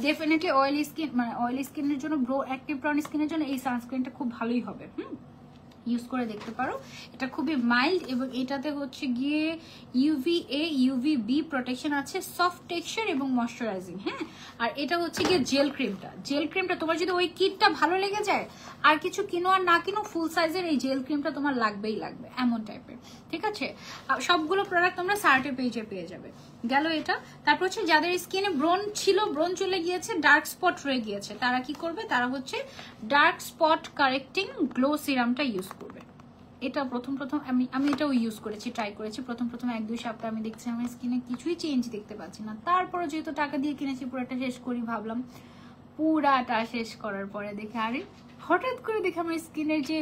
ডেফিনেটলি অয়েলি স্কিনের জন্য, অ্যাক্টিভ ব্রাউন স্কিনের জন্য এই সানস্ক্রিনটা খুব ভালোই হবে। ইউজ করে দেখতে পারো, এটা খুবই মাইল্ড, এবং এটাতে হচ্ছে গিয়ে UVA UVB প্রোটেকশন আছে, সফট টেক্সচার এবং ময়শ্চারাইজিং। হ্যাঁ, আর এটা হচ্ছে গিয়ে জেল ক্রিমটা তোমার যদি ওই কিটটা ভালো লেগে যায়, আর কিছু কিনো আর না কিনো, ফুল সাইজের এই জেল ক্রিমটা তোমার লাগবেই লাগবে, এমন টাইপের, ঠিক আছে? সবগুলো প্রোডাক্ট তোমরা সার্টে পেজে পেয়ে যাবে। গেল এটা। তারপর হচ্ছে যাদের স্কিনে ব্রোন ছিল, ব্রোন চলে গিয়েছে, ডার্ক স্পট রয়ে গিয়েছে, তারা কি করবে, তারা হচ্ছে ডার্ক স্পট কারেক্টিং গ্লো সিরামটা ইউজ করবে। এটা প্রথম আমি এটাও ইউজ করেছি, ট্রাই করেছি। প্রথম 1-2 সপ্তাহ আমি দেখছি আমার স্কিনে কিছুই চেঞ্জ দেখতে পাচ্ছি না। তারপরে যেহেতু টাকা দিয়ে কিনেছি, পুরোটা শেষ করি ভাবলাম। পুরাটা শেষ করার পরে দেখে, আরে হঠাৎ করে দেখে আমার স্কিনের যে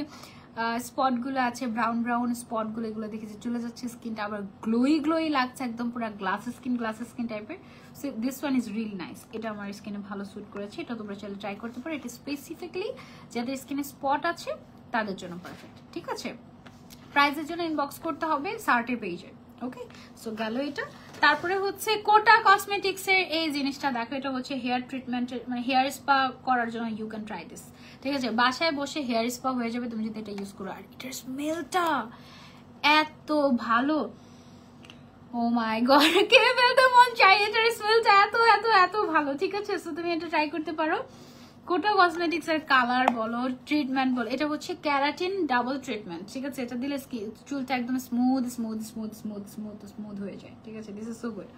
স্পটগুলো আছে, ব্রাউন স্পটগুলো, এগুলো দেখে যে চলে যাচ্ছে, স্কিনটা আবার গ্লোই লাগছে, একদম পুরো গ্লাস স্কিন টাইপের। So this one is really nice, এটা আমার স্কিনে ভালো স্যুট করেছে, এটা তোমরা চাইলে ট্রাই করতে পারো। এটা স্পেসিফিকলি যাদের স্কিনে স্পট আছে তাদের জন্য পারফেক্ট, ঠিক আছে? প্রাইজের জন্য ইনবক্স করতে হবে সার্টের পেজে। ওকে, সো গেল এটা। তারপরে হচ্ছে কোটা কসমেটিক্স এর এই জিনিসটা দেখো, এটা হচ্ছে হেয়ার ট্রিটমেন্টের, মানে হেয়ার স্পা করার জন্য ইউ ক্যান ট্রাই দিস, ঠিক আছে? বাসায় বসে হেয়ার স্পা হয়ে যাবে তুমি যদি এটা ইউজ করো। আর এটার স্মেলটা এত ভালো, ও মাই গড, কে ফেলতে মন চাই, এটার স্মেলটা এত এত এত ভালো, ঠিক আছে? সো তুমি এটা ট্রাই করতে পারো। কোটা কসমেটিক্স এর কালার বলো, ট্রিটমেন্ট বলো, এটা হচ্ছে ক্যারাটিন ডাবল ট্রিটমেন্ট, ঠিক আছে? এটা দিলে চুলটা একদম স্মুথ হয়ে যায়, ঠিক আছে? This is so good.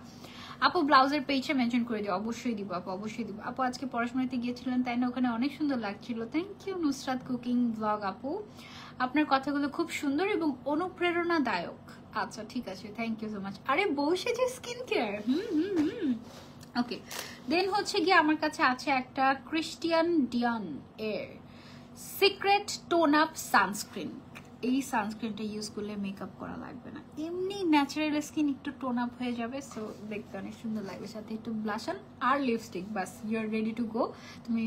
আপু ব্লাউজের পেজে মেনশন করে দিও, অবশ্যই দিব আপু, অবশ্যই দিব আপু। আজকে পড়াশোনাতে গিয়েছিলেন তাই না? ওখানে অনেক সুন্দর লাগছিল, thank you Nusrat cooking blog আপু, আপনার কথাগুলো খুব সুন্দর এবং অনুপ্রেরণাদায়ক। আচ্ছা ঠিক আছে, থ্যাংক ইউ সো মাচ। আরে বসে যে স্কিন কেয়ার, ওকে। দেন হচ্ছে গিয়ে আমার কাছে আছে একটা ক্রিস্টিয়ান ডিয়ান এর সিক্রেট টোন আপ সানস্ক্রিন। এই সানস্ক্রিনটা ইউজ করলে মেকআপ করা লাগবে না, এমনি ন্যাচারাল স্কিন একটু টোন আপ হয়ে যাবে, সো দেখতে অনেক সুন্দর লাগবে। সাথে একটু ব্লাশন আর লিপস্টিক, বাস you are ready to go. তুমি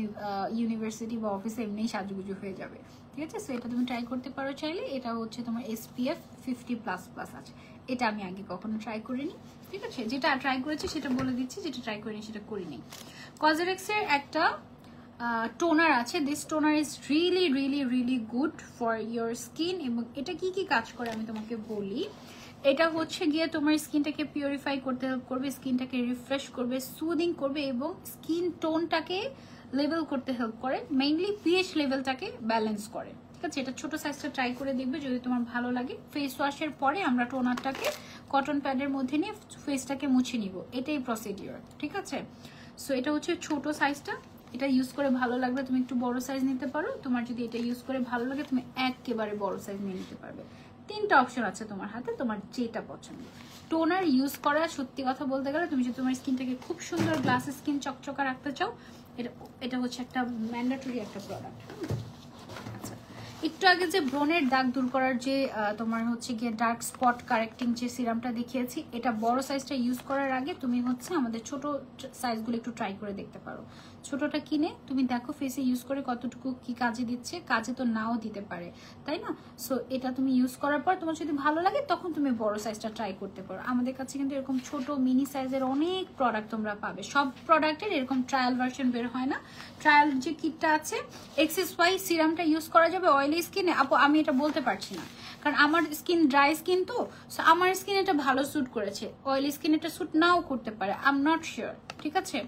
ইউনিভার্সিটি বা অফিসে এমনি সাজুগুজু হয়ে যাবে, ঠিক আছে? সো এটা তুমি ট্রাই করতে পারো চাইলে। এটা হচ্ছে তোমার SPF 50++ আছে। এটা আমি আগে কখনো ট্রাই করিনি, ঠিক আছে? যেটা ট্রাই করেছি সেটা বলে দিচ্ছি, যেটা ট্রাই করিনি সেটা করিনি। কজরেক্সের একটা টোনার আছে, this toner is really good for your skin. এবং এটা কি কাজ করে আমি তোমাকে বলি। এটা হচ্ছে গিয়ে তোমার স্কিনটাকে পিউরিফাই করতে হেল্প করবে, স্কিনটাকে রিফ্রেশ করবে, সুদিং করবে, এবং স্কিন টোনটাকে লেভেল করতে হেল্প করে, মেইনলি পিএইচ লেভেলটাকে ব্যালেন্স করে। ঠিক আছে, এটা ছোট সাইজটা ট্রাই করে দেখবে যদি তোমার ভালো লাগে। ফেস ওয়াশের পরে আমরা টোনারটাকে কটন প্যাডের মধ্যে নিয়ে ফেসটাকে মুছে নিব, এটাই প্রসিডিওর। ঠিক আছে, সো এটা হচ্ছে ছোট সাইজটা। এটা ইউজ করে ভালো লাগবে তুমি একটু বড় সাইজ নিতে পারো, তোমার যদি এটা ইউজ করে ভালো লাগে তুমি একেবারে বড় সাইজ নিয়ে নিতে পারবে। 3টা অপশন আছে তোমার হাতে, তোমার যেটা পছন্দ। টোনার ইউজ করা সত্যি কথা বলতে গেলে তুমি যদি তোমার স্কিনটাকে খুব সুন্দর গ্লাস স্কিন চকচকা রাখতে চাও, এটা হচ্ছে একটা ম্যান্ডেটরি একটা প্রোডাক্ট। আচ্ছা, একটু আগে যে ব্রনের দাগ দূর করার যে তোমার হচ্ছে গিয়ে ডার্ক স্পট কারেক্টিং যে সিরামটা দেখিয়েছি, এটা বড় সাইজটা ইউজ করার আগে তুমি হচ্ছে আমাদের ছোট সাইজগুলো একটু ট্রাই করে দেখতে পারো। ছোটটা কিনে তুমি দেখো ফেসে ইউজ করে কতটুকু কি কাজে দিচ্ছে, কাজে তো নাও দিতে পারে, তাই না? সো এটা তুমি ইউজ করার পর তোমার যদি ভালো লাগে তখন তুমি বড় সাইজটা ট্রাই করতে পারো। আমাদের কাছে কিন্তু এরকম ছোট মিনি সাইজের অনেক প্রোডাক্ট তোমরা পাবে। সব প্রোডাক্টের এরকম ট্রায়াল ভার্সন বের হয় না। ট্রায়াল যে কিটটা আছে, XSY সিরামটা ইউজ করা যাবে অয়েলি স্কিনে। আপু আমি এটা বলতে পারছি না, কারণ আমার স্কিন ড্রাই স্কিন, তো সো আমার স্কিন এটা ভালো স্যুট করেছে, অয়েলি স্কিন এটা স্যুট নাও করতে পারে, আই এম নট শিওর। ঠিক আছে,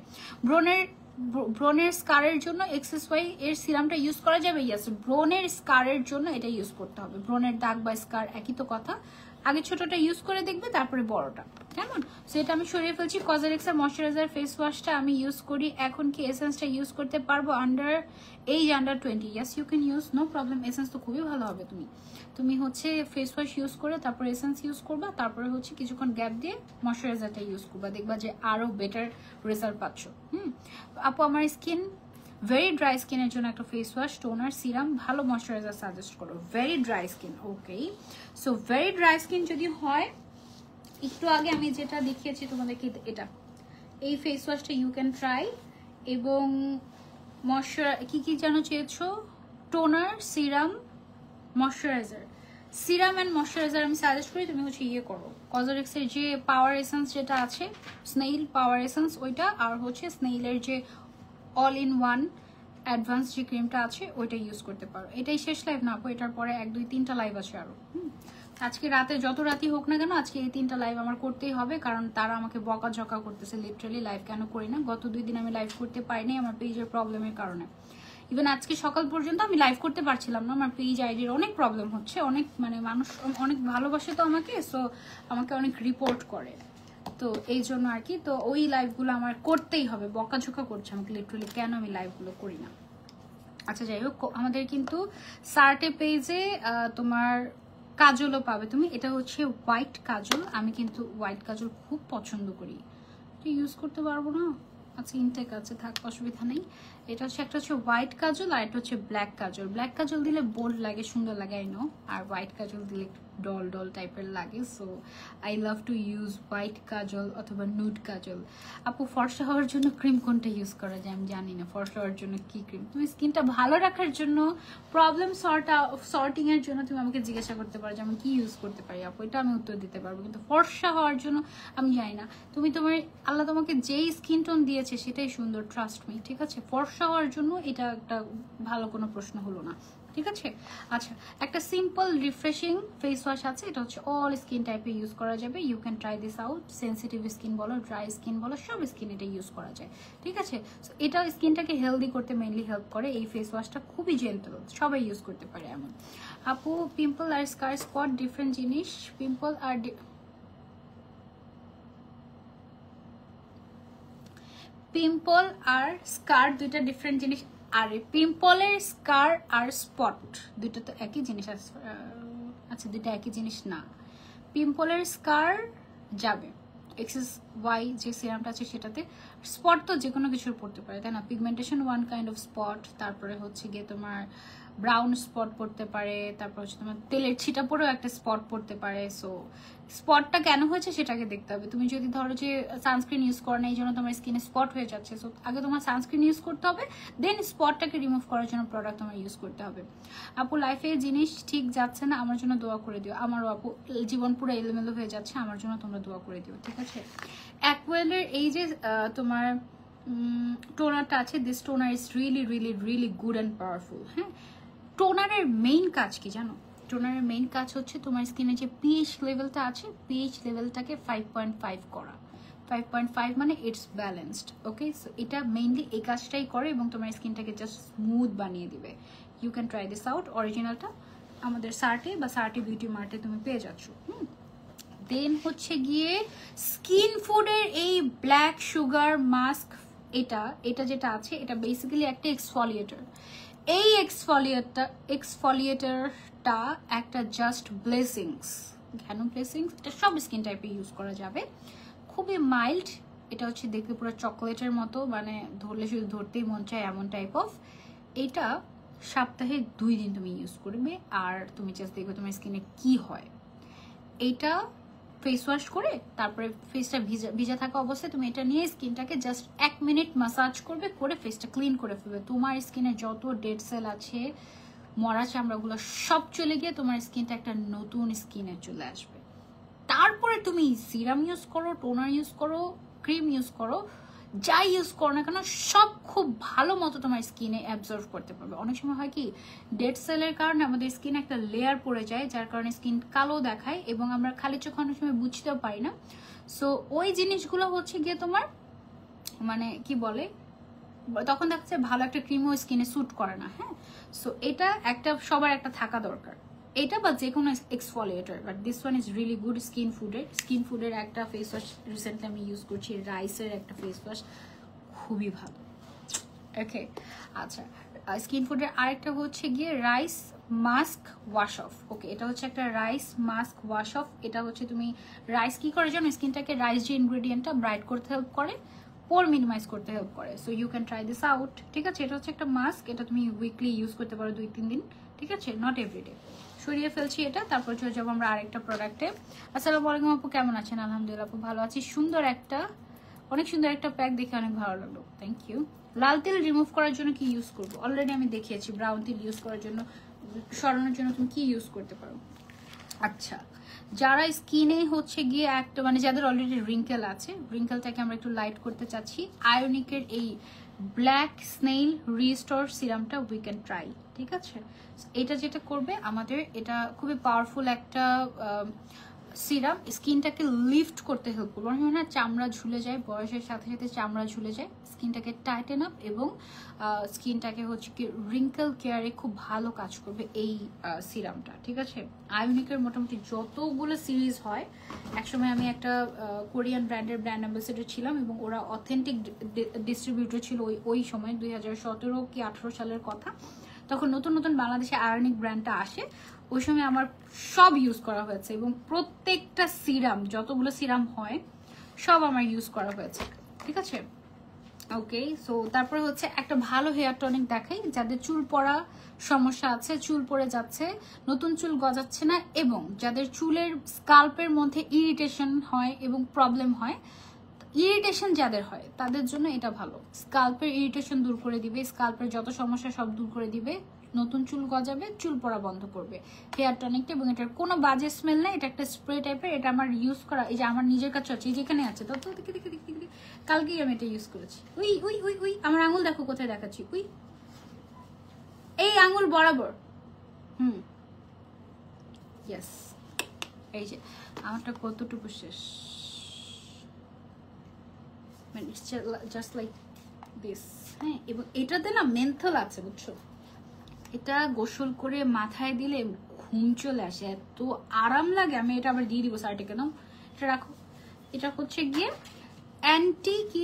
ব্রনের স্কারের জন্য XSY এর সিরামটা ইউজ করা যাবে। ইয়েস, ব্রনের স্কারের জন্য এটা ইউজ করতে হবে। ব্রনের দাগ বা স্কার একই তো কথা। আগে ছোটটা ইউজ করে দেখবে, তারপরে বড়টা, কেমন? সো এটা আমি সরিয়ে ফেলছি। কজরেক্সের ময়শ্চারাইজার ফেস ওয়াশটা আমি ইউজ করি। এখন কি এসেন্সটা ইউজ করতে পারবো? Under 20 yes you can use, no problem. Essence তো খুবই ভালো হবে। তুমি হচ্ছে ফেস ওয়াশ ইউজ করে তারপরে এসেন্স ইউজ করবা, তারপরে হচ্ছে কিছুক্ষণ গ্যাপ দিয়ে ময়শ্চারাইজারটা ইউজ করবা, দেখবা যে আরো বেটার রেজাল্ট পাচ্ছ। আপু আমার স্কিন ভেরি ড্রাই স্কিনের জন্য একটা ফেস ওয়াশ, টোনার, সিরাম, ভালো ময়শ্চারাইজার সাজেস্ট করো। ভেরি ড্রাই স্কিন, ওকে। সো ভেরি ড্রাই স্কিন যদি হয়, একটু আগে আমি যেটা দেখিয়েছি তোমাদেরকে, এটা এই ফেস ওয়াশটা ইউ ক্যান ট্রাই। এবং কি কি যেন চেয়েছো? Toner, serum, moisturiser. Serum and moisturiser আমি সাজেস্ট করি তুমি হচ্ছে ইয়ে করো, কজরেক্সের যে পাওয়ার এসেন্স যেটা আছে, স্নেইল পাওয়ার এসেন্স ওইটা, আর হচ্ছে স্নেইলের যে অল ইন ওয়ান অ্যাডভান্স যে ক্রিমটা আছে ওইটা ইউজ করতে পারো। এটাই শেষ লাইভ না আপু, এটার পরে 1, 2, 3টা লাইভ আছে আরো। আজকে রাতে যত রাতই হোক না কেন, আজকে এই 3টা লাইভ আমার করতেই হবে, কারণ তারা আমাকে বকাঝকা করতেছে লিটারালি লাইভ কেন করি না। গত 2 দিন আমি লাইভ করতে পারিনি আমার পেজের প্রবলেমের কারণে। ইভেন আজকে সকাল পর্যন্ত আমি লাইভ করতে পারছিলাম না, আমার পেজ আইডির অনেক প্রবলেম হচ্ছে। অনেক মানে মানুষ অনেক ভালোবাসে তো আমাকে, সো আমাকে অনেক রিপোর্ট করে, তো এই জন্য আর কি। তো ওই লাইভগুলো আমার করতেই হবে, বকাঝকা করছে আমাকে লিটারালি কেন আমি লাইভগুলো করি না। আচ্ছা যাই হোক, আমাদের কিন্তু সার্টে পেজে তোমার কাজলও পাবে তুমি। এটা হচ্ছে হোয়াইট কাজল, আমি কিন্তু হোয়াইট কাজল খুব পছন্দ করি। ইউজ করতে পারবো না, আচ্ছা ইনটেক আছে, থাক অসুবিধা নেই। এটা হচ্ছে একটা হচ্ছে হোয়াইট কাজল আর এটা হচ্ছে ব্ল্যাক কাজল। ব্ল্যাক কাজল দিলে বোল্ড লাগে, সুন্দর লাগে আই নো, আর হোয়াইট কাজল দিলে ডল ডল টাইপের লাগে। So I love to use white kajal অথবা নুড কাজল। আপু ফর্সা হওয়ার জন্য ক্রিম কোনটা ইউজ করা যায়? আমি জানি না ফর্সা হওয়ার জন্য কি ক্রিম। তুমি স্কিনটা ভালো রাখার জন্য, প্রবলেম সর্টিং এর জন্য তুমি আমাকে জিজ্ঞাসা করতে পারো যে আমি কি ইউজ করতে পারি আপু, এটা আমি উত্তর দিতে পারবো। কিন্তু ফর্সা হওয়ার জন্য আমি জানি না। তোমার আল্লাহ তোমাকে যেই স্কিন টোন দিয়েছে সেটাই সুন্দর, ট্রাস্ট মি। ঠিক আছে, ফর্সা হওয়ার জন্য এটা একটা ভালো কোনো প্রশ্ন হলো না। ঠিক আছে, আচ্ছা একটা সিম্পল রিফ্রেশিং ফেস ওয়াশ আছে, এটা হচ্ছে অল স্কিন টাইপে ইউজ করা যাবে। You can try this out. Sensitive skin বলো, ড্রাই স্কিন বলো, সব স্কিন এটা ইউজ করা যায়। ঠিক আছে, এটা স্কিনটাকে হেলদি করতে মেইনলি হেল্প করে। এই ফেস ওয়াশটা খুবই জেন্টল, সবাই ইউজ করতে পারে এমন। আপু পিম্পল আর স্কার স্পট ডিফারেন্ট জিনিস। পিম্পল আর স্কার দুইটা ডিফারেন্ট জিনিস। আরে পিম্পলের স্কার আর স্পট দুইটা তো একই জিনিস। আচ্ছা দুইটা একই জিনিস না। পিম্পলের স্কার যাবে XSY যে সিরামটা আছে সেটাতে, স্পট তো যে কোনো কিছুর পড়তে পারে তাই না? Pigmentation one kind of spot, তারপরে হচ্ছে গিয়ে তোমার ব্রাউন স্পট পড়তে পারে, তারপর হচ্ছে তোমার তেলের ছিটা পরেও একটা স্পট পড়তে পারে। সো স্পটটা কেন হয়েছে সেটাকে দেখতে হবে। তুমি যদি ধরো যে সানস্ক্রিন ইউজ করো না, এই জন্য তোমার স্কিনে স্পট হয়ে যাচ্ছে, সো আগে তোমার সানস্ক্রিন ইউজ করতে হবে, দেন স্পটটাকে রিমুভ করার জন্য প্রোডাক্ট তোমার ইউজ করতে হবে। আপু লাইফে জিনিস ঠিক যাচ্ছে না, আমার জন্য দোয়া করে দিও। আমারও আপু জীবন পুরো এলোমেলো হয়ে যাচ্ছে, আমার জন্য তোমরা দোয়া করে দিও। ঠিক আছে, অ্যাকোয়েলের এই যে তোমার টোনারটা আছে, this toner is really really really good and powerful. হ্যাঁ, টোনারের মেইন কাজ কি জানো? টোনারের মেইন কাজ হচ্ছে তোমার স্কিনে যে পিএইচ লেভেলটা আছে, পিএইচ লেভেলটাকে 5.5 করা। 5.5 মানে ইটস ব্যালেন্সড। ওকে, সো এটা মেইনলি এই কাজটাই করে এবং তোমার স্কিনটাকে জাস্ট স্মুথ বানিয়ে দিবে। You can try this out. অরিজিনালটা আমাদের সার্টে বা সার্টে বিউটি মার্টে তুমি পেয়ে যাচ্ছ। দেন হচ্ছে গিয়ে স্কিন ফুডের এই ব্ল্যাক সুগার মাস্ক, এটা যেটা আছে এটা বেসিক্যালি একটা এক্সফলিয়েটর। এই এক্সফলিয়েটরটা একটা জাস্ট ব্লেসিংস, কেন ব্লেসিংস, এটা সব স্কিন টাইপে ইউজ করা যাবে, খুবই মাইল্ড। এটা হচ্ছে দেখতে পুরো চকোলেটের মতো, মানে ধরলে শুধু ধরতেই মন চায় এমন টাইপ অফ। এটা সপ্তাহে 2 দিন তুমি ইউজ করবে আর তুমি জাস্ট দেখবে তোমার স্কিনে কি হয়। এইটা ফেস ওয়াশ করে তারপরে ফেসটা ভিজা থাকা অবস্থায় তুমি এটা নিয়ে স্কিনটাকে জাস্ট 1 মিনিট মাসাজ করবে, করে ফেসটা ক্লিন করে ফেলবে। তোমার স্কিনে যত ডেড সেল আছে, মরা চামড়াগুলো সব চলে গিয়ে তোমার স্কিনটা একটা নতুন স্কিনে চলে আসবে। তারপরে তুমি সিরাম ইউজ করো, টোনার ইউজ করো, ক্রিম ইউজ করো, যাই ইউজ করো না কেন সব খুব ভালো মতো তোমার স্কিনে অ্যাবজর্ভ করতে পারবে। অনেক সময় হয় কি, ডেড সেলের কারণে আমাদের স্কিন একটা লেয়ার পড়ে যায়, যার কারণে স্কিন কালো দেখায় এবং আমরা খালি চোখে অনেক সময় বুঝতেও পারি না। সো ওই জিনিসগুলো হচ্ছে গিয়ে তোমার মানে কি বলে, তখন দেখা যায় ভালো একটা ক্রিমও স্কিনে স্যুট করে না। হ্যাঁ, সো এটা একটা সবার একটা থাকা দরকার, এটা বা যে কোনো exfoliator, but this one is really good. Skin ফুডের একটা ফেস ওয়াশ রিসেন্টলি আমি ইউজ করছি, রাইসের একটা ফেস ওয়াশ, খুবই ভালো। ওকে, আচ্ছা, স্কিন ফুডের আরেকটা হচ্ছে গিয়ে রাইস মাস্ক ওয়াশ অফ। ওকে, এটা হচ্ছে একটা রাইস মাস্ক ওয়াশ অফ। এটা হচ্ছে তুমি রাইস কি করে জানো, স্কিনটাকে রাইস যে ইনগ্রেডিয়েন্টটা ব্রাইট করতে হেল্প করে, পোর মিনিমাইজ করতে হেল্প করে। So you can try this out. ঠিক আছে, এটা হচ্ছে একটা মাস্ক, এটা তুমি উইকলি ইউজ করতে পারো 2-3 দিন। ঠিক আছে, নট এভরিডে। সরিয়ে ফেলছি এটা, তারপর চলে যাবো আমরা আরেকটা প্রোডাক্টে। আসসালামু আলাইকুম আপু, কেমন আছেন? আলহামদুলিল্লাহ আপু ভালো আছি। অনেক সুন্দর একটা প্যাক দেখে অনেক ভালো লাগলো, থ্যাংক ইউ। লাল তেল রিমুভ করার জন্য কি ইউজ করবো? অলরেডি আমি দেখিয়েছি। ব্রাউন তেল ইউজ করার জন্য, সরানোর জন্য তুমি কি ইউজ করতে পারো? আচ্ছা, যারা স্কিনে হচ্ছে গিয়ে একটা মানে যাদের অলরেডি রিঙ্কেল আছে, রিঙ্কেলটাকে আমরা একটু লাইট করতে চাচ্ছি, আয়োনিকের এই ব্ল্যাক স্নেইল রিস্টোর সিরামটা উই ক্যান ট্রাই। ঠিক আছে, এটা যেটা করবে আমাদের, এটা খুবই পাওয়ারফুল একটা সিরাম, স্কিনটাকে লিফট করতে হেল্প করবে। অনেক সময় চামড়া ঝুলে যায়, বয়সের সাথে সাথে চামড়া ঝুলে যায়, স্কিনটাকে টাইটেন আপ এবং স্কিনটাকে হচ্ছে কি রিঙ্কেল কেয়ারে খুব ভালো কাজ করবে এই সিরামটা। ঠিক আছে, আয়োনিকের মোটামুটি যতগুলো সিরিজ হয়, একসময় আমি একটা কোরিয়ান ব্র্যান্ডের ব্র্যান্ড অ্যাম্বাসেডর ছিলাম এবং ওরা অথেন্টিক ডিস্ট্রিবিউটর ছিল ওই সময়, 2017 কি 18 সালের কথা। তখন নতুন নতুন বাংলাদেশে আয়োনিক ব্র্যান্ডটা আসে, ওই সময় আমার সব ইউজ করা হয়েছে এবং প্রত্যেকটা সিরাম, যতগুলো সিরাম হয় সব আমার ইউজ করা হয়েছে। ঠিক আছে, ওকে। সো তারপরে হচ্ছে একটা ভালো হেয়ার টনিক দেখাই, যাদের চুল পড়া সমস্যা আছে, চুল পড়ে যাচ্ছে, নতুন চুল গজাচ্ছে না, এবং যাদের চুলের স্কাল্পের মধ্যে ইরিটেশন হয় এবং প্রবলেম হয়, ইরিটেশন যাদের হয় তাদের জন্য এটা ভালো। স্কাল্পের ইরিটেশন দূর করে দিবে, স্কাল্পের যত সমস্যা সব দূর করে দিবে, নতুন চুল গজাবে, চুল পড়া বন্ধ করবে হেয়ার টনিকটা। এবং এটার কোনো বাজে স্মেল নেই, এটা একটা স্প্রে টাইপের। এটা আমার ইউজ করা, এই যে আমার নিজের কাছে আছে, যেখানে আছে তো দেখে দেখে দেখে দেখে কালকেই আমি এটা ইউজ করেছি। উই উই উই উই আমার আঙুল দেখো কোথায় দেখাচ্ছি, উই এই আঙুল বরাবর। ইয়েস, এই যে আমারটা কতটুকু শেষ, মানে ইটস জাস্ট লাইক দিস। হ্যাঁ, এবং এটাতে না মেন্থল আছে, বুঝছো? এটা গোসল করে মাথায় দিলে ঘুম চলে আসে, এত আরাম লাগে। আমি এটা আবার দিয়ে দিব সার্টিকে, নাও এটা রাখো। এটা হচ্ছে গিয়ে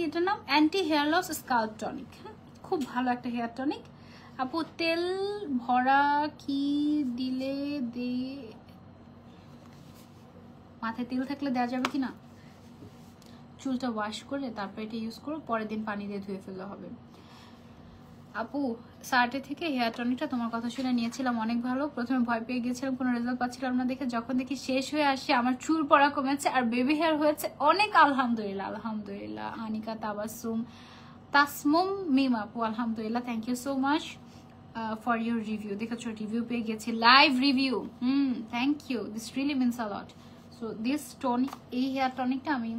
এটা নাম anti hair loss scalp tonic. হ্যাঁ, খুব ভালো একটা হেয়ার টনিক। আপু তেল ভরা কি দিলে মাথায় তেল থাকলে দেওয়া যাবে কি না? চুলটা ওয়াশ করে তারপর এটা ইউজ করো, পরের দিন পানি দিয়ে ধুয়ে ফেললে হবে। আপু সার্টে থেকে হেয়ার টনিকটা তোমার কথা শুনে নিয়েছিলাম, অনেক ভালো। প্রথমে ভয় পেয়ে গেছিলাম, কোনো রেজাল্ট পাচ্ছিলাম না দেখে, যখন দেখি শেষ হয়ে আসে আমার চুল পড়া কমেছে আর বেবি হেয়ার হয়েছে অনেক। আলহামদুলিল্লাহ আলহামদুলিল্লাহ। আনিকা তাসমুম মিম আপু, আলহামদুলিল্লাহ, thank you so much for your review. দেখেছো রিভিউ পেয়ে গেছি, live review. Thank you, this really means a lot. So this tonic, এই হেয়ার টনিকটা আমি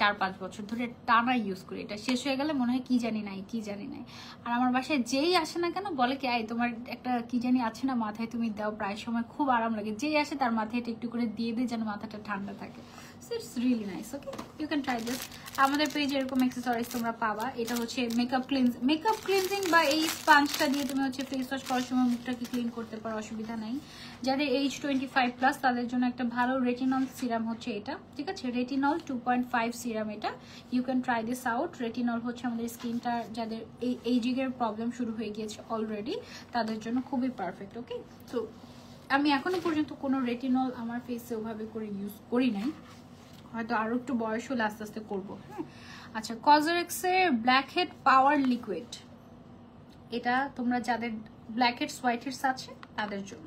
4-5 বছর ধরে টানা ইউজ করি। এটা শেষ হয়ে গেলে মনে হয় কি জানি নাই। আর আমার বাসায় যেই আসে না কেন বলে কি, আই তোমার একটা কি জানি আছে না মাথায়, তুমি দাও, প্রায় সময় খুব আরাম লাগে। যেই আসে তার মাথায় এটা একটু করে দিয়ে যেন মাথাটা ঠান্ডা থাকে। So it's really nice. Okay, you can try this. আমাদের পেজে এরকম অ্যাক্সেসরিজ তোমরা পাবা। এটা হচ্ছে মেকআপ ক্লিনজিং বা এই স্পঞ্জটা দিয়ে তুমি হচ্ছে ফেস ওয়াশ করার সময় মুখটাকে ক্লিন করতে পারো, অসুবিধা নাই। যাদের এইজ 25+ তাদের জন্য একটা ভালো রেটিনল সিরাম হচ্ছে এটা, ঠিক আছে? রেটিনল 2.5 সিরাম এটা। You can try this out. Retinol হচ্ছে আমাদের স্কিনটা যাদের এই এইজিং এর প্রবলেম শুরু হয়ে গিয়েছে অলরেডি তাদের জন্য খুবই পারফেক্ট। ওকে, সো আমি এখনো পর্যন্ত কোনো রেটিনল আমার ফেসে ওভাবে করে ইউজ করি নাই, হয়তো আরো একটু বয়স হলে আস্তে আস্তে করবো। হ্যাঁ, আচ্ছা, কজরেক্সের ব্ল্যাক হেড পাওয়ার লিকুইড, এটা তোমরা যাদের ব্ল্যাক হেডস হোয়াইট হেডস আছে তাদের জন্য।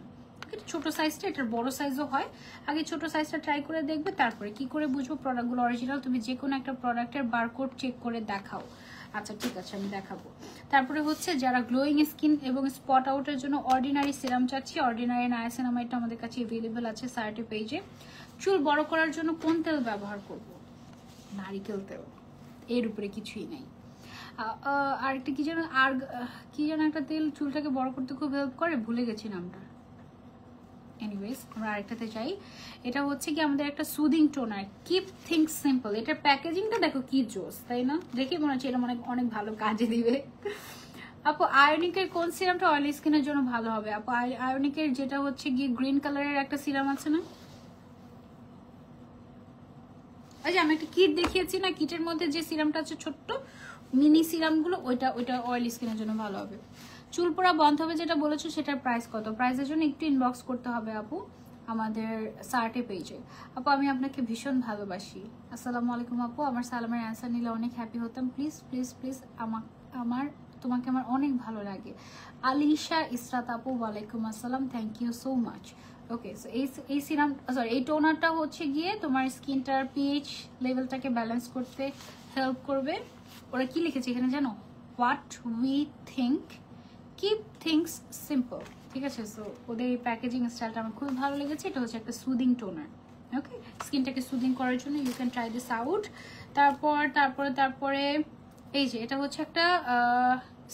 এটা ছোট সাইজটা, এটার বড় সাইজও হয়। আগে ছোট সাইজটা ট্রাই করে দেখবে, তারপরে কি করে বুঝবো প্রোডাক্টগুলো অরিজিনাল, তুমি যে কোনো একটা প্রোডাক্টের বারকোড চেক করে দেখাও। আচ্ছা ঠিক আছে, আমি দেখাবো। তারপরে হচ্ছে যারা গ্লোয়িং স্কিন এবং স্পট আউটের জন্য অর্ডিনারি সিরাম চাচ্ছি, অর্ডিনারি নায়াসিনামাইডটা আমাদের কাছে অ্যাভেলেবল আছে সার্টে পেজে। চুল বড় করার জন্য কোন তেল ব্যবহার করব? নারিকেল তেল, এর উপরে কিছুই নাই। আর একটা কি যেন একটা তেল চুলটাকে বড় করতে খুব হেল্প করে, ভুলে গেছি নামটা। এনিওয়েজ, আমরা আরেকটাতে যাই। এটা হচ্ছে কি আমাদের একটা soothing toner, keep things simple. এটার প্যাকেজিংটা দেখো কি জোস, তাই না? দেখে মনে হচ্ছে এটা অনেক ভালো কাজে দিবে। আপু, আয়োনিকের কোন সিরামটা অয়েলি স্কিনের জন্য ভালো হবে? আপু, আয়োনিকের যেটা হচ্ছে গিয়ে গ্রিন কালারের একটা সিরাম আছে না, আচ্ছা আমি একটা কিট দেখিয়েছি না, কিটের মধ্যে যে সিরামটা আছে ছোট্ট মিনি সিরামগুলো, ওইটা অয়েলি স্কিনের জন্য ভালো হবে। চুল পড়া বন্ধ হবে যেটা বলেছো, সেটার প্রাইস কত? প্রাইসের জন্য একটু ইনবক্স করতে হবে আপু আমাদের সার্টে পেজে। আপু, আমি আপনাকে ভীষণ ভালোবাসি। আসসালামু আলাইকুম আপু, আমার সালামের অ্যান্সার নিলে অনেক হ্যাপি হতাম। প্লিজ প্লিজ প্লিজ তোমাকে আমার অনেক ভালো লাগে। আলিশা ইসরাত আপু, ওয়ালাইকুম আসসালাম, thank you so much. Okay, so এই সিরাম সরি এই টোনারটা হচ্ছে গিয়ে তোমার স্কিনটার পিএইচ লেভেলটাকে ব্যালেন্স করতে হেল্প করবে। ওরা কি লিখেছে এখানে জানো? What we think, keep things simple, ঠিক আছে? সো ওদের এই প্যাকেজিং স্টাইলটা আমার খুব ভালো লেগেছে। এটা হচ্ছে একটা সুদিং টোনার। ওকে, স্কিনটাকে সুদিং করার জন্য you can try this out. তারপরে এই যে এটা হচ্ছে একটা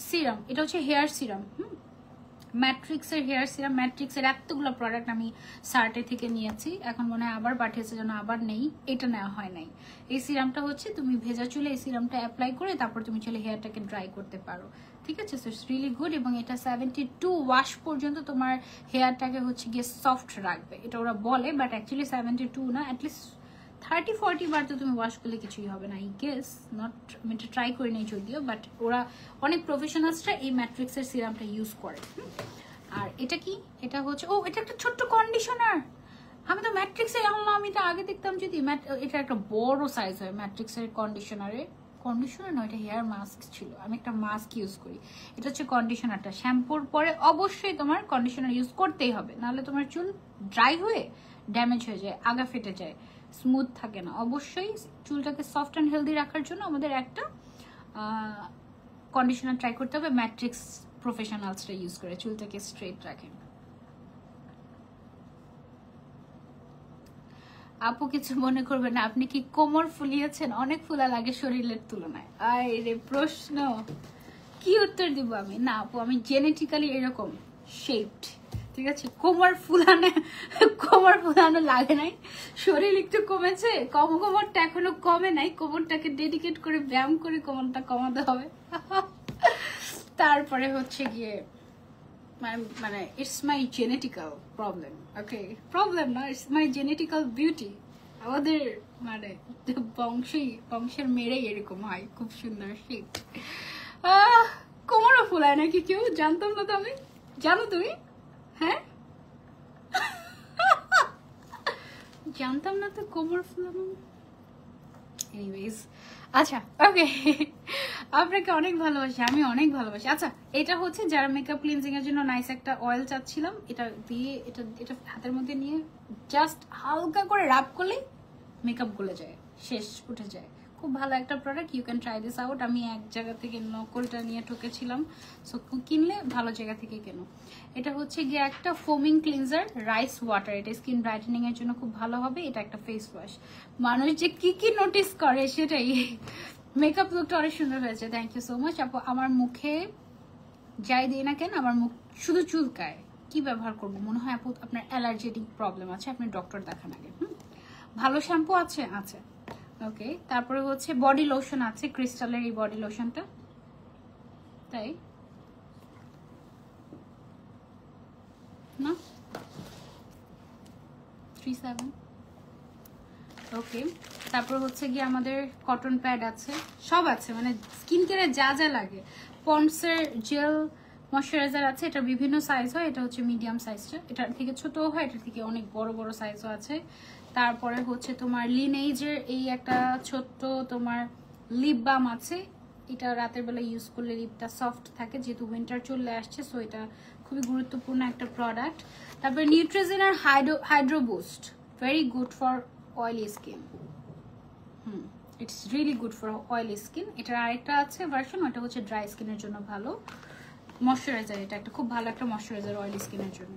সিরাম, এটা হচ্ছে হেয়ার সিরাম, ম্যাট্রিক্সের হেয়ার সিরাম। ম্যাট্রিক্সের এতগুলো প্রোডাক্ট আমি সার্টে থেকে নিয়েছি, এখন মনে হয় আবার পাঠিয়েছে যেন আবার নেই, এটা নেওয়া হয় নাই। এই সিরামটা হচ্ছে তুমি ভেজা চুলে এই সিরামটা অ্যাপ্লাই করে তারপর তুমি চলে হেয়ারটাকে ড্রাই করতে পারো, ঠিক আছে? সো ইটস রিয়েলি গুড, এবং এটা 72 ওয়াশ পর্যন্ত তোমার হেয়ারটাকে হচ্ছে গিয়ে সফট রাখবে, এটা ওরা বলে, বাট অ্যাকচুয়ালি 72 না, অ্যাটলিস্ট 30-40 বার তো তুমি ওয়াশ করলে কিছুই হবে না, আই গেস নট। আমি এটা ট্রাই করি নাই যদিও, বাট ওরা অনেক প্রফেশনালসরা এই ম্যাট্রিক্সের সিরামটা ইউজ করে। আর এটা কি? এটা হচ্ছে এটা একটা ছোট্ট কন্ডিশনার। আমি তো ম্যাট্রিক্সের আনলাম, আমি এটা আগে দেখতাম যদি এটা একটা বড় সাইজ হয় ম্যাট্রিক্সের কন্ডিশনার নয়, এটা হেয়ার মাস্ক ছিল, আমি একটা মাস্ক ইউজ করি। এটা হচ্ছে কন্ডিশনারটা। শ্যাম্পুর পরে অবশ্যই তোমার কন্ডিশনার ইউজ করতেই হবে, নাহলে তোমার চুল ড্রাই হয়ে ড্যামেজ হয়ে যায়, আগা ফেটে যায়, স্মুথ থাকে না। অবশ্যই চুলটাকে সফট অ্যান্ড হেলদি রাখার জন্য আমাদের একটা কন্ডিশনার ট্রাই করতে হবে, ম্যাট্রিক্স প্রফেশনালসরা ইউজ করে চুলটাকে স্ট্রেট রাখেন। আপু কিছু মনে করবেন না, আপনি কি কোমর ফুলিয়েছেন? অনেক ফুলা লাগে শরীরের তুলনায়। আরে প্রশ্ন, কি উত্তর দিব আমি? না আপু, আমি জেনেটিক্যালি এরকম শেপড, ঠিক আছে? কোমর ফুলানো লাগে নাই, শরীর একটু কমেছে, কোমরটা এখনো কমে নাই, কোমরটাকে ডেডিকেট করে ব্যায়াম করে কোমরটা কমাতে হবে। তারপরে হচ্ছে গিয়ে মানে it's my genetical problem. Okay, problem না, ইটস মাই জেনেটিক্যাল বিউটি। আমাদের মানে বংশের মেয়েরাই এরকম হয়, খুব সুন্দর শেপ। কোমরও ফুলায় নাকি কেউ? জানতাম না তো আমি। জানো তুমি? হ্যাঁ, জানতাম না তো কোমর ফুলানো। এনিওয়েজ, আচ্ছা ওকে, আপনাকে অনেক ভালোবাসি, আমি অনেক ভালোবাসি। আচ্ছা, এটা হচ্ছে যারা মেকআপ ক্লিনজিং এর জন্য নাইস একটা অয়েল চাচ্ছিলাম, এটা দিয়ে এটা হাতের মধ্যে নিয়ে জাস্ট হালকা করে রাব করলে মেকআপ গলে যায়, শেষ উঠে যায়। খুব ভালো একটা product, you can try this out. আমি এক জায়গা থেকে নকলটা নিয়ে ঠকেছিলাম, সো কিনলে ভালো জায়গা থেকে কেনো। এটা হচ্ছে গিয়ে একটা ফোমিং ক্লিনজার রাইস ওয়াটার, এটা স্কিন ব্রাইটেনিং এর জন্য খুব ভালো হবে। এটা একটা ফেস ওয়াশ। মানুষ যে কি নোটিস করে সেটাই। মেকআপ লুকটা অনেক সুন্দর হয়েছে, থ্যাংক ইউ সো মাচ আপু। আমার মুখে যাই দিই না কেন আমার মুখ শুধু চুলকায়, কি ব্যবহার করবো? মনে হয় আপু আপনার অ্যালার্জেটিক প্রবলেম আছে, আপনি ডক্টর দেখান আগে। ভালো শ্যাম্পু আছে? আছে। ওকে, তারপরে হচ্ছে বডি লোশন আছে, ক্রিস্টালের এই বডি লোশনটা, তাই না? 37। ওকে, তারপর হচ্ছে গিয়ে আমাদের কটন প্যাড আছে, সব আছে, মানে স্কিন কেয়ারে যা যা লাগে। পন্ডসের জেল ময়শ্চারাইজার আছে, এটা বিভিন্ন সাইজ হয়, এটা হচ্ছে মিডিয়াম সাইজটা, এটার থেকে ছোটও হয়, এটার থেকে অনেক বড় বড় সাইজও আছে। তারপরে হচ্ছে তোমার লিনেজের এই একটা ছোট্ট তোমার লিপ বাম আছে, এটা রাতের বেলা ইউজ করলে লিপটা সফট থাকে, যেহেতু উইন্টার চলে আসছে, সো এটা খুবই গুরুত্বপূর্ণ একটা প্রোডাক্ট। তারপরে নিউট্রিজেনার hydro boost, very good for oily skin. It's really good for oily skin. এটার আরেকটা আছে ভার্সন, ওটা হচ্ছে ড্রাই স্কিনের জন্য ভালো ময়শ্চারাইজার, এটা একটা খুব ভালো একটা ময়শ্চারাইজার অয়েলি স্কিনের জন্য।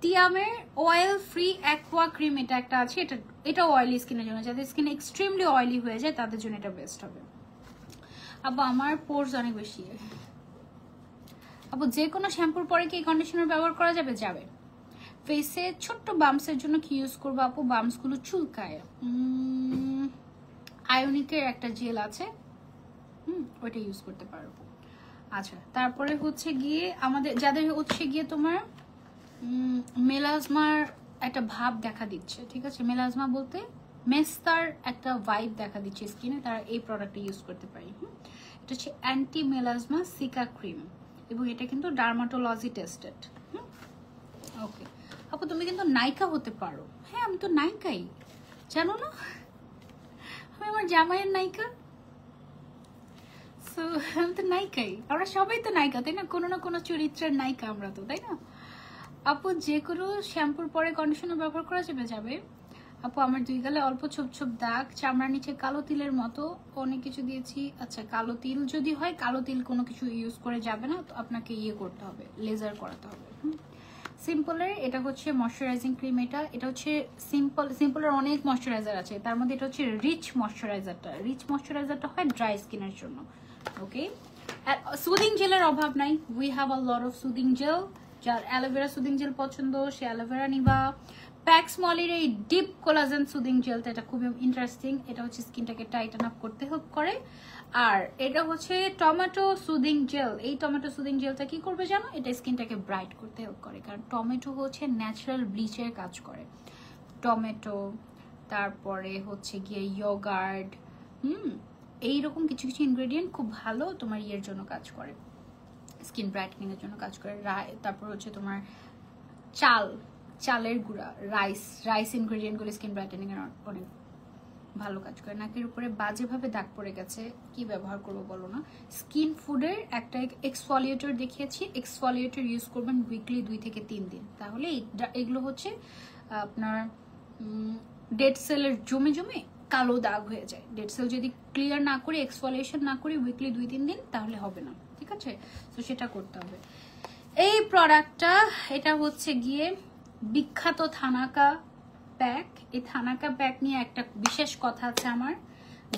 টিয়ামের অয়েল ফ্রি অ্যাকোয়া ক্রিম এটা একটা আছে, এটা অয়েলি স্কিনের জন্য, যাদের স্কিন এক্সট্রিমলি অয়েলি হয়ে যায় তাদের জন্য এটা বেস্ট হবে। আপু আমার পোর্স অনেক বেশি। আপু যে কোনো শ্যাম্পুর পরে কি কন্ডিশনার ব্যবহার করা যাবে? যাবে। ফেসে ছোট্ট বাম্পসের জন্য কি ইউজ করবো আপু? বাম্পসগুলো চুলকায়, আয়োনিকের একটা জেল আছে, ওইটা ইউজ করতে পারো। আচ্ছা, তারপরে হচ্ছে গিয়ে আমাদের যাদের হচ্ছে গিয়ে তোমার মেলাজমার একটা ভাব দেখা দিচ্ছে, ঠিক আছে, মেলাজমা বলতে মেস্তার একটা ভাইব দেখা দিচ্ছে স্কিনে, তারা এই প্রোডাক্টটা ইউজ করতে পারি। এটা হচ্ছে অ্যান্টি মেলাজমা সিকা ক্রিম, এবং এটা কিন্তু ডার্মাটোলজি টেস্টেড। ওকে আপু, তুমি কিন্তু নায়িকা হতে পারো। হ্যাঁ, আমি তো নায়িকাই, জানো না? আমি আমার জামাইয়ের নায়িকা, সো আমি তো নায়িকাই। আমরা সবাই তো নায়িকা, তাই না? কোনো না কোনো চরিত্রের নায়িকা আমরা তো, তাই না? আপু যে কোনো শ্যাম্পুর পরে কন্ডিশনার ব্যবহার করা যাবে? যাবে। আপু আমার দুই গালে অল্প ছোপ ছোপ দাগ, চামড়ার নিচে কালো তিলের মতো, অনেক কিছু দিয়েছি। আচ্ছা, কালো তিল যদি হয়, কালো তিল কোনো কিছু ইউজ করে যাবে না, তো আপনাকে ইয়ে করতে হবে, লেজার করাতে হবে। সিম্পলের এটা হচ্ছে ময়শ্চারাইজিং ক্রিম, এটা হচ্ছে সিম্পলের অনেক ময়শ্চারাইজার আছে, তার মধ্যে এটা হচ্ছে রিচ ময়শ্চারাইজারটা হয় ড্রাই স্কিনের জন্য। ওকে, সুদিং জেলের অভাব নাই, we have a lot of soothing jail. যার অ্যালোভেরা সুদিং জেল পছন্দ সে অ্যালোভেরা নিবা। প্যাক্স মলির এই ডিপ কোলাজেন সুদিং জেলটা, এটা খুবই ইন্টারেস্টিং, এটা হচ্ছে স্কিনটাকে টাইটেন আপ করতে হেল্প করে। আর এটা হচ্ছে টমেটো সুদিং জেল, এই টমেটো সুদিং জেলটা কি করবে জানো? এটা স্কিনটাকে ব্রাইট করতে হেল্প করে, কারণ টমেটো হচ্ছে ন্যাচারাল ব্লিচের কাজ করে। টমেটো, তারপরে হচ্ছে গিয়ে ইয়োগার্ট, এইরকম কিছু কিছু ইনগ্রেডিয়েন্ট খুব ভালো তোমার ইয়ের জন্য কাজ করে, স্কিন ব্রাইটনিং এর জন্য কাজ করে। তারপর হচ্ছে তোমার চালের গুঁড়া, রাইস ইনগ্রেডিয়েন্টগুলো স্কিন ব্রাইটেনিং এর অনেক ভালো কাজ করে। নাকের উপরে বাজেভাবে দাগ পড়ে গেছে, কি ব্যবহার করবো বলো না? স্কিন ফুডের একটা এক্সফলিয়েটর দেখিয়েছি, এক্সফলিয়েটর ইউজ করবেন উইকলি 2 থেকে 3 দিন, তাহলে এগুলো হচ্ছে আপনার ডেড সেলের জমে জমে কালো দাগ হয়ে যায়। ডেড সেল যদি ক্লিয়ার না করে, এক্সফলিয়েশন না করে উইকলি 2-3 দিন, তাহলে হবে না, ঠিক আছে? তো সেটা করতে হবে। এই প্রোডাক্টটা, এটা হচ্ছে গিয়ে বিখ্যাত থানাকা প্যাক। এই থানাকা প্যাক নিয়ে একটা বিশেষ কথা আছে আমার,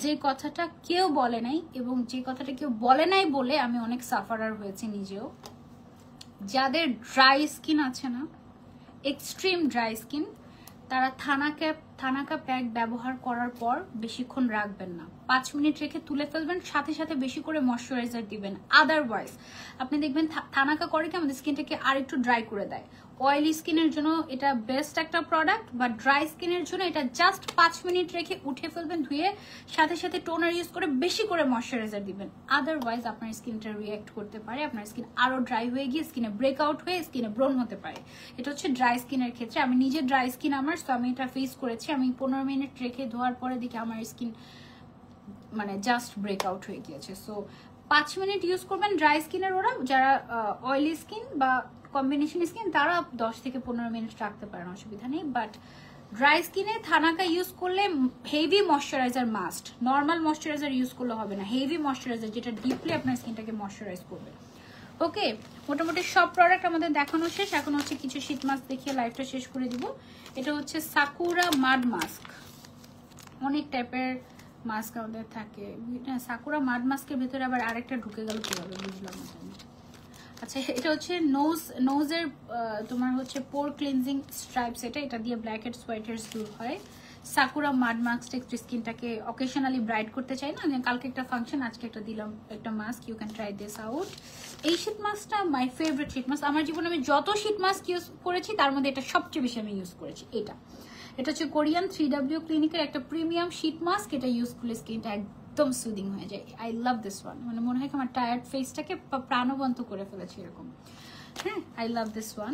যে কথাটা কেউ বলে নাই, এবং যে কথাটা কেউ বলে নাই বলে আমি অনেক সাফারার হয়েছে নিজেও। যাদের ড্রাই স্কিন আছে না, এক্সট্রিম ড্রাই স্কিন, তারা থানাকা প্যাক ব্যবহার করার পর বেশিক্ষণ রাখবেন না, 5 মিনিট রেখে তুলে ফেলবেন, সাথে সাথে বেশি করে ময়শ্চারাইজার দিবেন। আদারওয়াইজ আপনি দেখবেন থানাকা করে কি আমাদের স্কিনটাকে আর একটু ড্রাই করে দেয়। অয়েলি স্কিনের জন্য এটা বেস্ট একটা প্রোডাক্ট, বা ড্রাই স্কিনের জন্য এটা জাস্ট 5 মিনিট রেখে উঠে ফেলবেন, ধুয়ে সাথে সাথে টোনার ইউজ করে বেশি করে ময়শ্চারাইজার দিবেন। আদারওয়াইজ আপনার স্কিনটা রিঅ্যাক্ট করতে পারে, আপনার স্কিন আরো ড্রাই হয়ে গিয়ে স্কিনে ব্রেকআউট হয়ে স্কিনে ব্রণ হতে পারে। এটা হচ্ছে ড্রাই স্কিনের ক্ষেত্রে। আমি নিজে ড্রাই স্কিন আমার, তো আমি এটা ফেস করেছি। আমি 15 মিনিট রেখে ধোয়ার পরে দেখি আমার স্কিন মানে জাস্ট ব্রেকআউট হয়ে গিয়েছে। সো 5 মিনিট ইউজ করবেন ড্রাই স্কিনের। ওরা যারা অয়েলি স্কিন বা কম্বিনেশন স্কিন, তারা 10 থেকে 15 মিনিট রাখতে পারেন, অসুবিধা নেই। বাট ড্রাই স্কিনে থানাকা ইউজ করলে heavy moisturiser must, normal moisturiser use করলে হবে না, হেভি ময়শ্চারাইজার যেটা ডিপলি আপনার স্কিনটাকে ময়শ্চারাইজ করবে। ওকে, মোটামুটি সব প্রোডাক্ট আমাদের দেখানো শেষ। এখন হচ্ছে কিছু শীত মাস্ক দেখিয়ে লাইভটা শেষ করে দিব। এটা হচ্ছে সাকুরা মাড মাস্ক, অনেক টাইপের মাস্ক আমাদের থাকে। সাকুরা মাড মাস্কের ভিতরে আবার আরেকটা ঢুকে গেল কিভাবে বুঝলাম না। আচ্ছা, এটা হচ্ছে নোজের তোমার হচ্ছে পোর ক্লিনজিং স্ট্রাইপস, এটা দিয়ে ব্ল্যাক হেডস হোয়াইট হেডস দূর হয়। সাকুরা মাড মাস্ক স্কিনটাকে অকেশনালি ব্রাইট করতে চাই না, কালকে একটা ফাংশন, আজকে একটা দিলাম একটা mask, you can try this out. এই শীট মাস্কটা মাই ফেভারিট শীট মাস্ক। আমার জীবনে আমি যত শীট মাস্ক ইউজ করেছি তার মধ্যে এটা সবচেয়ে বেশি আমি ইউজ করেছি। এটা হচ্ছে কোরিয়ান 3W ক্লিনিকের একটা প্রিমিয়াম শীট মাস্ক। এটা ইউজ করলে স্কিনটা একদম সুদিং হয়ে যায়। I love this one. মানে মনে হয় আমার টায়ার্ড ফেসটাকে প্রাণবন্ত করে ফেলেছে এরকম। হ্যাঁ, আই লাভ দিস ওয়ান।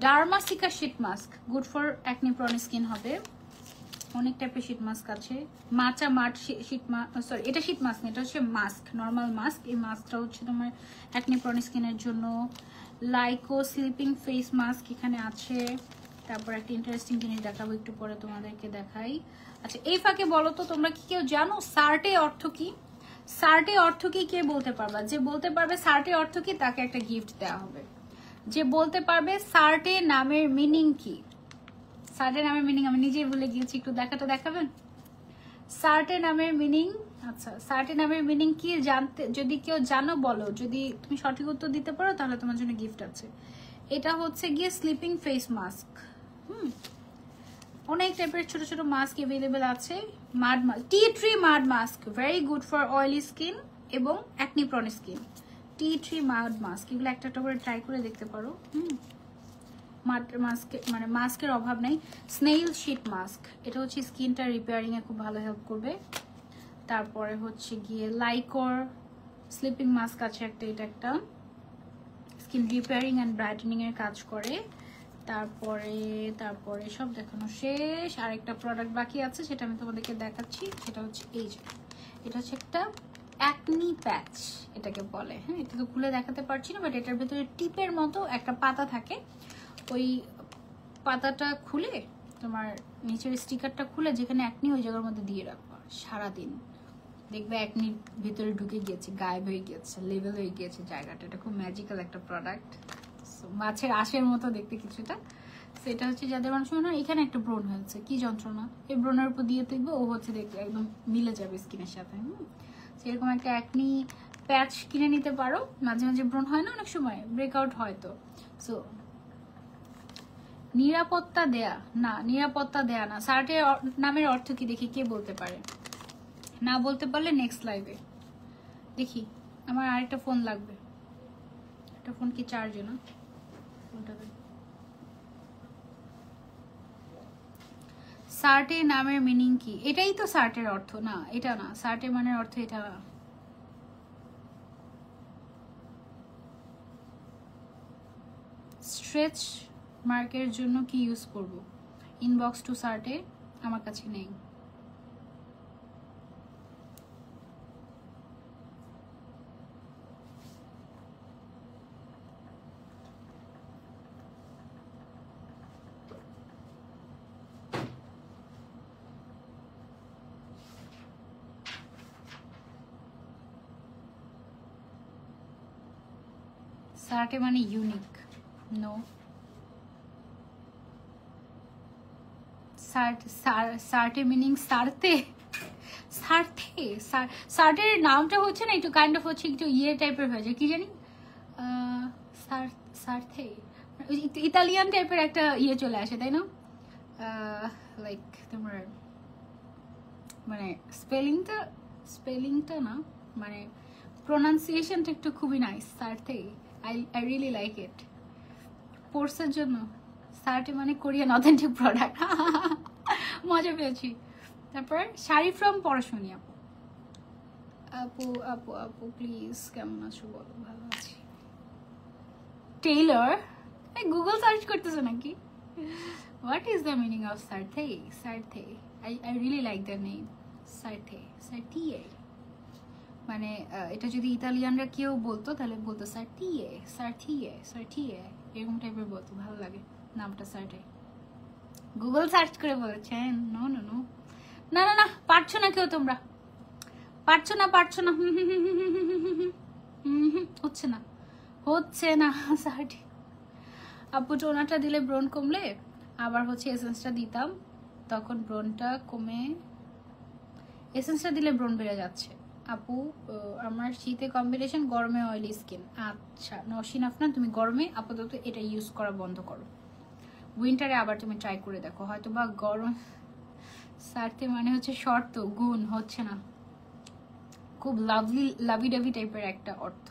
ডার্মাসিকা sheet mask, good for acne prone skin হবে। অনেক টাইপের শীট মাস্ক আছে। মাচা মাট শীট মাস্ক, সরি এটা শীট মাস্ক না, এটা হচ্ছে মাস্ক, নর্মাল মাস্ক। এই মাস্কটা হচ্ছে তোমার অ্যাকনি প্রন স্কিনের জন্য। লাইকো স্লিপিং ফেস মাস্ক এখানে আছে। তারপর একটা ইন্টারেস্টিং জিনিস দেখাবো একটু পরে তোমাদেরকে দেখাই। আচ্ছা, এই ফাঁকে বলো তো তোমরা কি কেউ জানো সার্টে অর্থ কি? সার্টে অর্থ কি কে বলতে পারবা? যে বলতে পারবে সার্টে অর্থ কি তাকে একটা গিফট দেওয়া হবে। যে বলতে পারবে সার্টে নামের মিনিং কি? সার্টে নামের মিনিং আমি নিজেই ভুলে গিয়েছি, একটু দেখাবেন সার্টে নামের মিনিং? আচ্ছা, সার্টে নামের মিনিং কি জানতে, যদি কেউ জানো বলো, যদি তুমি সঠিক উত্তর দিতে পারো তাহলে তোমার জন্য গিফট আছে। এটা হচ্ছে গিয়ে স্লিপিং ফেস মাস্ক। অনেক টাইপের ছোট ছোট মাস্ক অ্যাভেলেবেল আছে। Mud mask, tea tree mud mask, very good for oily skin এবং acne prone skin. Tea tree mud mask, এগুলো একটা একটা করে ট্রাই করে দেখতে পারো। মানে মাস্কের অভাব নেই। স্নেইল শীট মাস্ক, এটা হচ্ছে স্কিনটা রিপেয়ারিং এ খুব ভালো হেল্প করবে। তারপরে হচ্ছে গিয়ে লাইকোর স্লিপিং মাস্ক আছে একটা, এটা একটা স্কিন রিপেয়ারিং অ্যান্ড ব্রাইটেনিং এর কাজ করে। তারপরে সব দেখানো শেষ। আরেকটা প্রোডাক্ট বাকি আছে, সেটা আমি তোমাদেরকে দেখাচ্ছি। সেটা হচ্ছে এই যে, এটা হচ্ছে একটা অ্যাকনি প্যাচ এটাকে বলে। হ্যাঁ, এটা তো খুলে দেখাতে পারছি না, বাট এটার ভেতরে টিপের মতো একটা পাতা থাকে। ওই পাতাটা খুলে তোমার নিচের স্টিকারটা খুলে যেখানে অ্যাকনি ওই জায়গার মধ্যে দিয়ে রাখবা সারাদিন, দেখবে অ্যাকনির ভিতরে ঢুকে গিয়েছে, গায়েব হয়ে গিয়েছে, লেভেল হয়ে গিয়েছে জায়গাটা। এটা খুব ম্যাজিক্যাল একটা প্রোডাক্ট, মাছের আঁশের মতো দেখতে কিছুটা। সেটা হচ্ছে যাদের মানুষ মনে হয় এখানে একটা ব্রণ হয়েছে, কি যন্ত্রণা, এই ব্রণের উপর দিয়ে দেখবে ও হচ্ছে দেখবে একদম মিলে যাবে স্কিনের সাথে। সেরকম একটা অ্যাকনি প্যাচ কিনে নিতে পারো। মাঝে মাঝে ব্রণ হয় না, অনেক সময় ব্রেকআউট হয়, তো সো নিরাপত্তা দেয়া না, নিরাপত্তা দেয়া না। সার্টের নামের অর্থ কি দেখি কে বলতে পারে? না বলতে পারলে নেক্সট লাইভে দেখি। আমার আরেকটা ফোন লাগবে, একটা ফোন কি চার্জে না? সার্টের নামের মিনিং কি? এটাই তো সার্টের অর্থ না, এটা না। সার্টের মানের অর্থ এটা না। স্ট্রেচ মার্কের জন্য কি ইউজ করব? ইনবক্স টু সার্টে, আমার কাছে নেই। সার্টে মানে ইউনিক, নো। সার্টের মিনিং সারতে, সার্টের নামটা হচ্ছে না একটু কাইন্ড অফ হচ্ছে একটু ইয়ে টাইপের হয়ে যায়, কি জানি, সার্থে ইতালিয়ান টাইপের একটা ইয়ে চলে আসে, তাই না? লাইক তোমার মানে স্পেলিংটা না, মানে প্রোনাউন্সিয়েশনটা একটু খুবই নাইস। সার্থে, আই রিয়েলি লাইক ইট। কোর্সের জন্য সার্টে মানে কোরিয়ান অথেন্টিক প্রোডাক্ট, মজা পেয়েছি। তারপর শাড়ি ফ্রম পড়াশুনি। আপু আপু আপু আপু প্লিজ কেমন আছো বলো? ভালো আছি। টেইলর, গুগল সার্চ করতেছো নাকি? What is the meaning of সার্থে? সার্থে, I really like the name সার্থে। সার্থিয়ে মানে এটা যদি ইতালিয়ানরা কেউ বলতো তাহলে বলতো সার্থিয়ে, সার্থিয়ে, সার্থিয়ে, এরকম টাইপের বলতো, ভালো লাগে নামটা সার্টে। গুগল সার্চ করে বলেছেন? নো নো নো, না না না, পারছো না কেউ, তোমরা পারছো না, হচ্ছে না, হচ্ছে না সার্টে। আপু টোনাটা দিলে ব্রণ কমলে, আবার হচ্ছে এসেন্সটা দিতাম, তখন ব্রণটা কমে। এসেন্সটা দিলে ব্রণ বেড়ে যাচ্ছে আপু। আমার শীতে কম্বিনেশন, গরমে অয়েলি স্কিন। আচ্ছা নসিন আফনান, তুমি গরমে আপাতত এটা ইউজ করা বন্ধ করো, উইন্টারে আবার তুমি ট্রাই করে দেখো, হয়তো বা গরম। সারতে মানে হচ্ছে শর্ত, গুণ হচ্ছে না, খুব লাভি ডাভি টাইপের একটা অর্থ।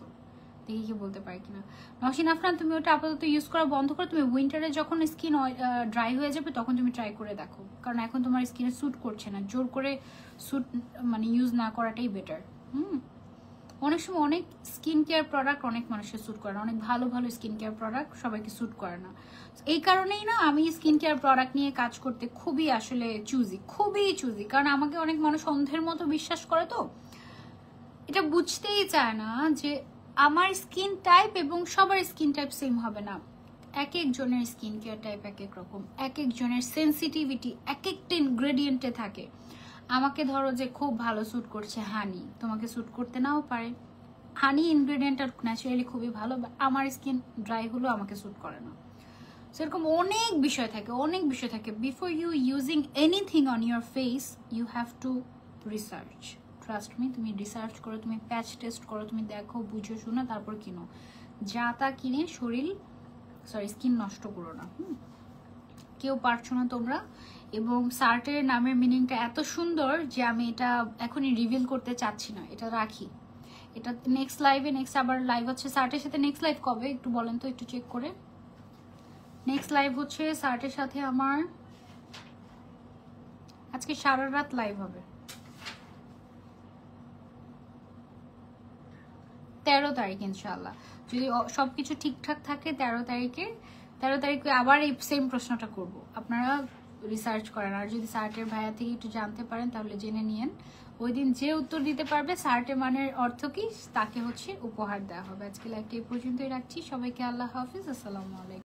দেখি কি বলতে পারি কিনা। নওশিন আফরান, তুমি ওটা আপাতত ইউজ করা বন্ধ করো, তুমি উইন্টারে যখন স্কিন ড্রাই হয়ে যাবে তখন তুমি ট্রাই করে দেখো, কারণ এখন তোমার স্কিনে স্যুট করছে না, জোর করে স্যুট মানে ইউজ না করাটাই বেটার। অনেক সময় অনেক স্কিন কেয়ার প্রোডাক্ট অনেক মানুষের স্যুট করে না, অনেক ভালো ভালো স্কিন কেয়ার প্রোডাক্ট সবাইকে স্যুট করে না। এই কারণেই না আমি স্কিন কেয়ার প্রোডাক্ট নিয়ে কাজ করতে খুবই আসলে খুবই চুজি, কারণ আমাকে অনেক মানুষ অন্ধের মতো বিশ্বাস করে, তো এটা বুঝতেই চায় না যে আমার স্কিন টাইপ এবং সবার স্কিন টাইপ সেম হবে না। এক একজনের স্কিন কেয়ার টাইপ এক এক রকম, এক একজনের সেন্সিটিভিটি এক একটা ইনগ্রেডিয়েন্টে থাকে। আমাকে ধরো যে খুব ভালো স্যুট করছে হানি, তোমাকে স্যুট করতে নাও পারে। হানি ইনগ্রেডিয়েন্টটা ন্যাচারালি খুবই ভালো, আমার স্কিন ড্রাই হলেও আমাকে স্যুট করে না। সেরকম অনেক বিষয় থাকে। Before you using anything on your face you have to research. Trust me, তুমি রিসার্চ করো, তুমি প্যাচ টেস্ট করো, তুমি দেখো বুঝো শুনো, তারপর কিনো। যা তা কিনে স্কিন নষ্ট করো না। কেউ পারছো না তোমরা। এবং সার্টের নামের মিনিংটা এত সুন্দর যে আমি এটা এখনই রিভিল করতে চাচ্ছি না, এটা রাখি। এটা নেক্সট আবার লাইভ হচ্ছে সার্টের সাথে। নেক্সট লাইভ কবে একটু বলেন তো, একটু চেক করে। নেক্সট লাইভ হচ্ছে সার্টের সাথে আমার আজকে সারা রাত লাইভ হবে, 13 তারিখ ইনশাআল্লাহ, যদি সবকিছু ঠিকঠাক থাকে। 13 তারিখে আবার এই সেম প্রশ্নটা করব, আপনারা রিসার্চ করেন। আর যদি সার্টের ভাইয়া থেকে একটু জানতে পারেন তাহলে জেনে নিয়েন। ওই দিন যে উত্তর দিতে পারবে সার্টের মানের অর্থ কি তাকে হচ্ছে উপহার দেওয়া হবে। আজকে লাইভটা এই পর্যন্তই রাখছি। সবাইকে আল্লাহ হাফিজ, আসসালামু আলাইকুম।